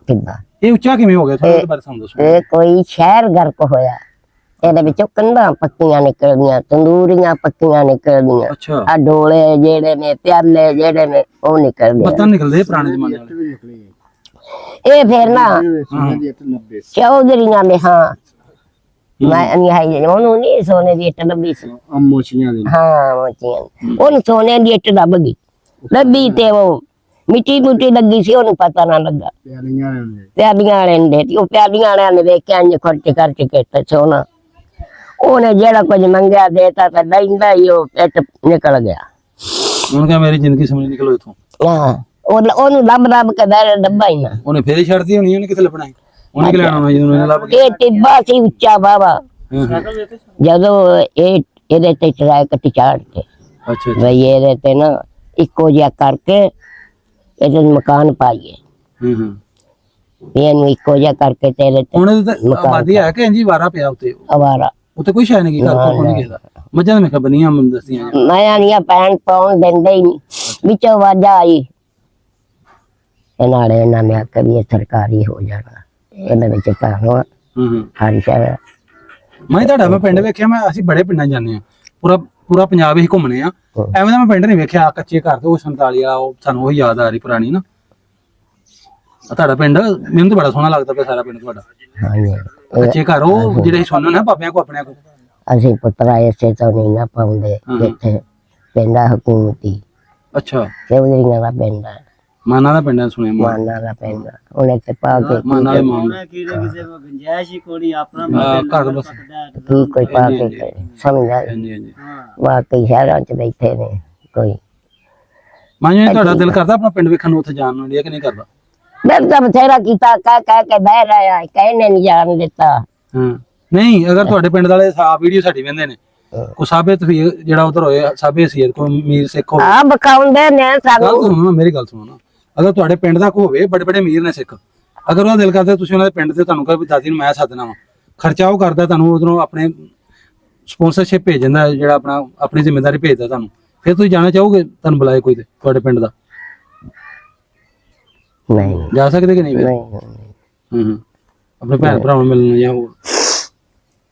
ਟਿੱਬਾ। ਇਹ ਉੱਚਾ ਕਿਵੇਂ ਹੋ ਗਿਆ, ਥੋੜਾ ਇਹਦੇ ਬਾਰੇ ਸਾਨੂੰ ਦੱਸੋ। ਇਹ ਕੋਈ ਸ਼ਹਿਰ ਗਰਕ ਹੋਇਆ, ਇਹਦੇ ਵਿੱਚੋਂ ਕੰਧਾਂ ਪੱਕੀਆਂ ਨਿਕਲਦੀਆਂ, ਤੰਦੂਰੀਆਂ ਪੱਕੀਆਂ ਨਿਕਲਦੀਆਂ, ਅੱਛਾ। ਆ ਡੋਲੇ ਜਿਹੜੇ ਨੇ, ਪਿਆਲੇ ਜਿਹੜੇ ਨੇ, ਉਹ ਨਿਕਲਦੇ ਪਤਾ ਨਿਕਲਦੇ ਪੁਰਾਣੇ ਜ਼ਮਾਨੇ ਵਾਲੇ। ਇਹ ਫਿਰ ਨਾ ਚੌਧਰੀਆਂ ਦੇ, ਹਾਂ ਮੈਂ ਨਹੀਂ ਉਹਨੂੰ ਨਹੀਂ ਸੋਨੇ ਦੀ ਇੱਟ ਲੱਭੀ ਸੀ, ਮੋਚੀਆਂ ਦੀ। ਹਾਂ ਮੋਚੀਆਂ, ਉਹਨੂੰ ਸੋਨੇ ਦੀ ਇੱਟ ਲੱਭ ਗਈ, ਲੱਭੀ ਤੇ ਉਹ ਮਿੱਟੀ ਮੁੱਟੀ ਲੱਗੀ ਸੀ, ਉਹਨੂੰ ਪਤਾ ਨਾ ਲੱਗਾ। ਪਿਆਲੀਆਂ ਵਾਲੇ ਨੇ, ਉਹ ਪਿਆਲੀਆਂ ਵਾਲਿਆਂ ਨੇ ਵੇਖਿਆ ਇੰਜ ਖਰਚ ਖਰਚ ਕੇ ਤੇ ਸੋਨਾ, ਉਹਨੇ ਜਿਹੜਾ ਕੁਝ ਮੰਗਿਆ ਦੇਤਾ ਤੇ ਲੈਂਦਾ ਹੀ ਉਹ ਇੱਟ ਨਿਕਲ ਗਿਆ। ਉਹਨੇ ਕਿਹਾ ਮੇਰੀ ਜ਼ਿੰਦਗੀ ਸਮਝ ਨਿਕਲੋ ਇਥੋਂ। ਹਾਂ, ਉਹਨੂੰ ਲੱਭ ਲੱਭ ਕੇ ਬਹਿ ਲੱਭਾ ਹੀ ਨਾ। ਉਹਨੇ ਫੇਰ ਹੀ ਛੱਡਦੀ ਹੋਣੀ, ਉਹਨੇ ਕਿੱਥੇ ਲੱਭਣਾ, ਉਹਨੇ ਕਿ ਲੈਣਾ ਜਦੋਂ ਇਹਨੇ ਲੱਭ ਇਹ ਟਿੱਬਾ ਸੀ ਉੱਚਾ ਬਾਵਾ, ਜਦੋਂ ਇਹਦੇ ਤੇ ਚੜਾਏ ਕੱਟੀ ਚਾੜ ਕੇ, ਅੱਛਾ ਬਈ ਇਹਦੇ ਤੇ ਨਾ ਇੱਕੋ ਜਿਹਾ ਕਰਕੇ ਇਹਦੇ ਮਕਾਨ ਪਾਈਏ, ਇਹਨੂੰ ਇੱਕੋ ਜਿਹਾ ਕਰਕੇ ਤੇ ਇਹਦੇ ਤੇ ਹੁਣ ਤਾਂ ਆਬਾਦੀ ਹੈ ਕਿ ਇੰਜੀ ਵਾਰਾ ਪਿਆ ਉੱਤੇ, ਅਵਾਰਾ। ਉੱਤੇ ਕੋਈ ਸ਼ਾਇ ਨਹੀਂ, ਘਰ ਕੋਲ ਨਹੀਂ ਗਿਆ। ਮੱਝਾਂ ਮੈਂ ਬਨੀਆਂ ਮੈਨੂੰ ਦੱਸੀਆਂ ਮੈਂ ਨਹੀਂ ਪੈਣ ਪਾਉਣ ਦਿੰਦੇ ਹੀ ਨਹੀਂ, ਵਿੱਚੋਂ ਆਵਾਜ਼ਾਂ ਆਈ ਨਾਲੇ ਇਹਨਾਂ ਨੇ ਆਖਿਆ ਵੀ ਇਹ ਸਰਕਾਰੀ ਹੋ ਜਾਣਾ, ਇਹਦੇ ਵਿੱਚ ਤਾਂ ਹੁਣ ਹਰ ਸ਼ਹਿਰ। ਮੈਂ ਤੁਹਾਡਾ ਮੈਂ ਪਿੰਡ ਵੇਖਿਆ, ਮੈਂ ਅਸੀਂ ਬੜੇ ਪਿੰਡਾਂ ਜਾਂਦੇ ਆ, ਪੂਰਾ ਪੰਜਾਬ ਹੀ ਘੁੰਮਨੇ ਆ, ਐਵੇਂ ਦਾ ਮੈਂ ਪਿੰਡ ਨਹੀਂ ਵੇਖਿਆ ਕੱਚੇ ਘਰ ਤੇ ਉਹ 47 ਵਾਲਾ, ਉਹ ਸਾਨੂੰ ਉਹ ਯਾਦ ਆ ਰਹੀ ਪੁਰਾਣੀ ਨਾ। ਤੁਹਾਡਾ ਪਿੰਡ ਮੈਨੂੰ ਤਾਂ ਬੜਾ ਸੋਹਣਾ ਲੱਗਦਾ ਪਿਆ, ਸਾਰਾ ਪਿੰਡ ਤੁਹਾਡਾ। ਕੱਚੇ ਘਰ ਉਹ ਜਿਹੜੇ ਸੁਣਨ ਨਾ ਬਾਬਿਆਂ ਕੋ ਆਪਣਿਆਂ ਕੋ। ਅਸੀਂ ਪੁੱਤਰਾ ਇਸੇ ਤੋਂ ਨਹੀਂ ਨਾ ਪਾਉਂਦੇ, ਜਿੱਥੇ ਪਿੰਡਾ ਹਕੂਮਤੀ। ਅੱਛਾ, ਚੌਧਰੀਆਂ ਦਾ ਪਿੰਡ, ਮਾਨਾ ਦਾ ਪਿੰਡ ਸੁਣਿਆ, ਮਾਨਾ ਦਾ ਪਿੰਡ, ਉਹਨੇ ਤੇ ਪਾ ਕੇ ਮਾਨਾ ਦੇ ਮਾਮਲੇ ਕਿਸੇ ਕੋ ਗੁੰਜਾਇਸ਼ ਹੀ ਕੋਈ ਆਪਣਾ ਘਰ ਬਸ ਕੀ ਕੋਈ ਪਾ ਕੇ ਸਮਝ ਆ। ਹਾਂਜੀ ਹਾਂਜੀ। ਵਾਕਈ ਸ਼ਹਿਰਾਂ ਚ ਬੈਠੇ ਨੇ ਕੋਈ। ਮਾਂ ਤੁਹਾਡਾ ਦਿਲ ਕਰਦਾ ਆਪਣਾ ਪਿੰਡ ਵੇਖਣ ਨੂੰ, ਉੱਥੇ ਜਾਣ ਨੂੰ ਕਿ ਨਹੀਂ ਕਰਦਾ? ਮੈਂ ਤਾਂ ਬਥੇਰਾ ਕੀਤਾ, ਕਹਿ ਕੇ ਬਹਿ ਰਿਹਾ, ਕਹਿਨੇ ਨਹੀਂ ਜਾਣ ਦਿੱਤਾ। ਹਾਂ ਨਹੀਂ, ਅਗਰ ਤੁਹਾਡੇ ਪਿੰਡ ਵਾਲੇ ਵੀਡੀਓ ਸਾਡੀ ਵੇਂਦੇ ਨੇ, ਕੋ ਸਾਬੇ ਤੁਸੀਂ ਜਿਹੜਾ ਉਧਰ ਹੋਏ ਸਾਬੇ ਸੀ, ਕੋਈ ਅਮੀਰ ਸਿੱਖ ਹੋਵੇ, ਆ ਬਖਾਉਂਦੇ ਨੇ ਸਾਨੂੰ। ਸੁਣੋ ਨਾ ਮੇਰੀ ਗੱਲ ਸੁਣੋ ਨਾ, ਅਗਰ ਤੁਹਾਡੇ ਪਿੰਡ ਦਾ ਕੋਈ ਹੋਵੇ, ਬੜੇ ਬੜੇ ਅਮੀਰ ਨੇ ਸਿੱਖ, ਅਗਰ ਉਹਦਾ ਦਿਲ ਕਰਦਾ ਤੁਸੀਂ ਉਹਨਾਂ ਦੇ ਪਿੰਡ ਤੇ ਤੁਹਾਨੂੰ ਕਹੇ ਵੀ ਦਾਦੀ ਨੂੰ ਮੈਂ ਸੱਦਣਾ ਵਾ, ਖਰਚਾ ਉਹ ਕਰਦਾ, ਤੁਹਾਨੂੰ ਉਧਰੋਂ ਆਪਣੇ ਸਪਾਂਸਰਸ਼ਿਪ ਭੇਜ ਦਿੰਦਾ, ਜਿਹੜਾ ਆਪਣੀ ਜ਼ਿੰਮੇਵਾਰੀ ਭੇਜਦਾ ਤੁਹਾਨੂੰ, ਫਿਰ ਤੁਸੀਂ ਜਾਣਾ ਚਾਹੋਗੇ? ਤੁਹਾਨੂੰ ਬੁਲਾਏ ਕੋਈ ਤੇ ਤੁਹਾਡੇ ਪਿੰਡ ਦਾ, ਨਹੀਂ ਜਾ ਸਕਦੇ ਕਿ ਨਹੀਂ? ਨਹੀਂ ਆਪਣੇ ਭੈਣ ਭਰਾਵਾਂ ਨੂੰ ਮਿਲਣ ਜਾਂ ਹੋਰ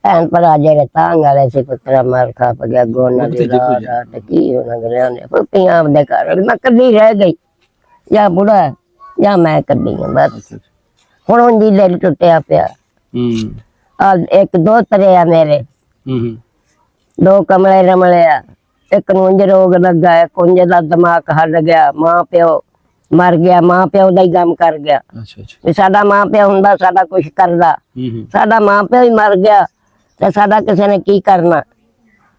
ਭੈਣ ਭਰਾ ਜਿਹੜੇ ਤਾਂਗ ਵਾਲੇ ਸੀ, ਪੁੱਤਰਾ ਮਾਰ ਖਾ ਗਿਆ ਗੋਨਾ ਦੀ ਰਾਤ ਕੀ ਉਹਨਾਂ ਗਲਿਆਂ ਨੇ ਪੁੱਤੀਆਂ ਆਪਦੇ ਘਰ। ਮੈਂ ਕੱਲੀ ਰਹਿ ਗਈ, ਜਾਂ ਬੁੜਾ ਜਾਂ ਮੈਂ ਕੱਲੀ ਆ ਬਸ। ਹੁਣ ਉਂਝ ਦਿਲ ਟੁੱਟਿਆ ਪਿਆ। ਆ ਇੱਕ ਦੋ ਤਰੇ ਆ ਮੇਰੇ, ਦੋ ਕਮਲੇ ਰਮਲੇ ਆ, ਇੱਕ ਨੂੰ ਉਂਝ ਰੋਗ ਲੱਗਾ ਹੈ, ਕੁੰਜ ਦਾ ਦਿਮਾਗ ਹੱਲ ਗਿਆ, ਮਾਂ ਪਿਓ ਮਰ ਗਿਆ, ਮਾਂ ਪਿਓ ਦਾ ਹੀ ਗਮ ਕਰ ਗਿਆ। ਵੀ ਸਾਡਾ ਮਾਂ ਪਿਓ ਹੁੰਦਾ, ਸਾਡਾ ਕੁਛ ਕਰਦਾ, ਸਾਡਾ ਮਾਂ ਪਿਓ ਹੀ ਮਰ ਗਿਆ ਤੇ ਸਾਡਾ ਕਿਸੇ ਨੇ ਕੀ ਕਰਨਾ।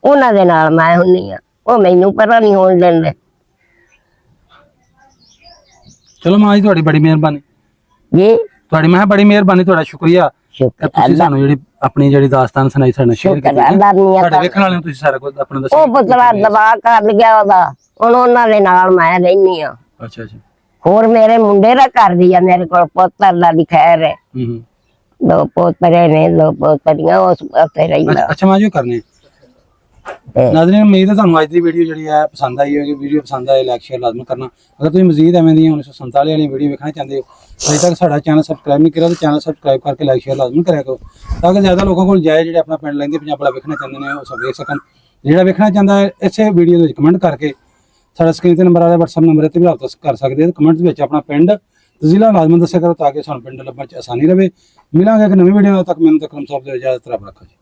ਉਹਨਾਂ ਦੇ ਨਾਲ ਮੈਂ ਹੁੰਨੀ ਆ, ਉਹ ਮੈਨੂੰ ਪਤਾ ਨਹੀਂ ਹੋਣ ਦਿੰਦੇ। ਚਲੋ ਮਾਂ ਜੀ, ਤੁਹਾਡੀ ਬੜੀ ਮਿਹਰਬਾਨੀ ਜੀ, ਤੁਹਾਡੀ ਮੈਂ ਬੜੀ ਮਿਹਰਬਾਨੀ, ਤੁਹਾਡਾ ਸ਼ੁਕਰੀਆ। ਤੁਸੀਂ ਸਾਨੂੰ ਜਿਹੜੀ ਆਪਣੀ ਜਿਹੜੀ ਦਾਸਤਾਨ ਸੁਣਾਈ, ਸਾਨੂੰ ਸ਼ੇਅਰ ਕੀਤੀ, ਤੁਹਾਡੇ ਵੇਖਣ ਵਾਲਿਆਂ ਨੂੰ ਤੁਸੀਂ ਸਾਰਾ ਕੁਝ ਆਪਣਾ ਦੱਸਿਆ। ਉਹ ਪੁੱਤਰਾ ਦਬਾ ਕਰ ਗਿਆ ਉਹਦਾ, ਹੁਣ ਉਹਨਾਂ ਦੇ ਨਾਲ ਮੈਂ ਰਹਿਨੀ ਆ। ਅੱਛਾ ਅੱਛਾ। ਹੋਰ ਮੇਰੇ ਮੁੰਡੇ ਦਾ ਘਰ ਦੀ ਆ, ਮੇਰੇ ਕੋਲ ਪੁੱਤਰ ਦਾ ਦੀ ਖੈਰ ਹੈ, ਦੋ ਪੋਤਰੇ ਨੇ, ਦੋ ਪੋਤਰੀਆਂ, ਉਸ ਪਾਸੇ ਰਹਿੰਦਾ। ਅੱਛਾ ਮਾਂ ਜੀ, ਕਰਨੇ ਨਾਜ਼ਰੀਨ, ਉਮੀਦ ਹੈ ਤੁਹਾਨੂੰ ਅੱਜ ਦੀ ਵੀਡੀਓ ਜਿਹੜੀ ਹੈ ਪਸੰਦ ਆਈ ਹੋਵੇਗੀ। ਵੀਡੀਓ ਪਸੰਦ ਆਏ ਲਾਈਕ ਸ਼ੇਅਰ ਲਾਜ਼ਮੀ ਕਰਨਾ। ਅਗਰ ਤੁਸੀਂ ਮਜ਼ੀਦ ਐਵੇਂ ਦੀਆਂ 1947 ਵਾਲੀ ਵੀਡੀਓ ਵੇਖਣਾ ਚਾਹੁੰਦੇ ਹੋ, ਅਜੇ ਤੱਕ ਸਾਡਾ ਚੈਨਲ ਸਬਸਕ੍ਰਾਈਬ ਨਹੀਂ ਕਰਿਆ ਤਾਂ ਚੈਨਲ ਸਬਸਕ੍ਰਾਈਬ ਕਰਕੇ ਲਾਈਕ ਸ਼ੇਅਰ ਲਾਜ਼ਮੀ ਕਰਿਆ ਕਰੋ, ਤਾਂ ਕਿ ਜ਼ਿਆਦਾ ਲੋਕਾਂ ਕੋਲ ਜਾਏ ਜਿਹੜੇ ਆਪਣਾ ਪਿੰਡ ਲੈਂਦੇ ਪੰਜਾਬ ਵਾਲਾ ਵੇਖਣਾ ਚਾਹੁੰਦੇ ਨੇ, ਉਹ ਸਭ ਵੇਖ ਸਕਣ। ਜਿਹੜਾ ਵੇਖਣਾ ਚਾਹੁੰਦਾ ਹੈ ਇਸੇ ਵੀਡੀਓ ਦੇ ਵਿੱਚ ਕਮੈਂਟ ਕਰਕੇ ਸਾਡਾ ਸਕਰੀਨ ਤੇ ਨੰਬਰ ਆ ਰਿਹਾ WhatsApp ਨੰਬਰ ਤੇ ਵੀ ਹਾਲ ਕਰ ਸਕਦੇ ਹੋ। ਕਮੈਂਟ ਵਿੱਚ ਆਪਣਾ ਪਿੰਡ ਜ਼ਿਲ੍ਹਾ ਲਾਜ਼ਮਨ ਦੱਸਿਆ ਕਰੋ ਤਾਂ ਕਿ ਸਾਨੂੰ ਪਿੰਡ ਲੱਭਣ 'ਚ ਆਸਾਨੀ ਰਹੇ। ਮਿਲਾਂਗੇ ਇੱਕ ਨਵੀਂ ਵੀਡੀਓ ਨਾਲ, ਤੱਕ ਮੈਨੂੰ ਤੱਕ ਸਾਹਿਬ ਦੇ ਇਜਾਜ਼ਤ ਰੱਬ ਰੱਖੋ ਜੀ।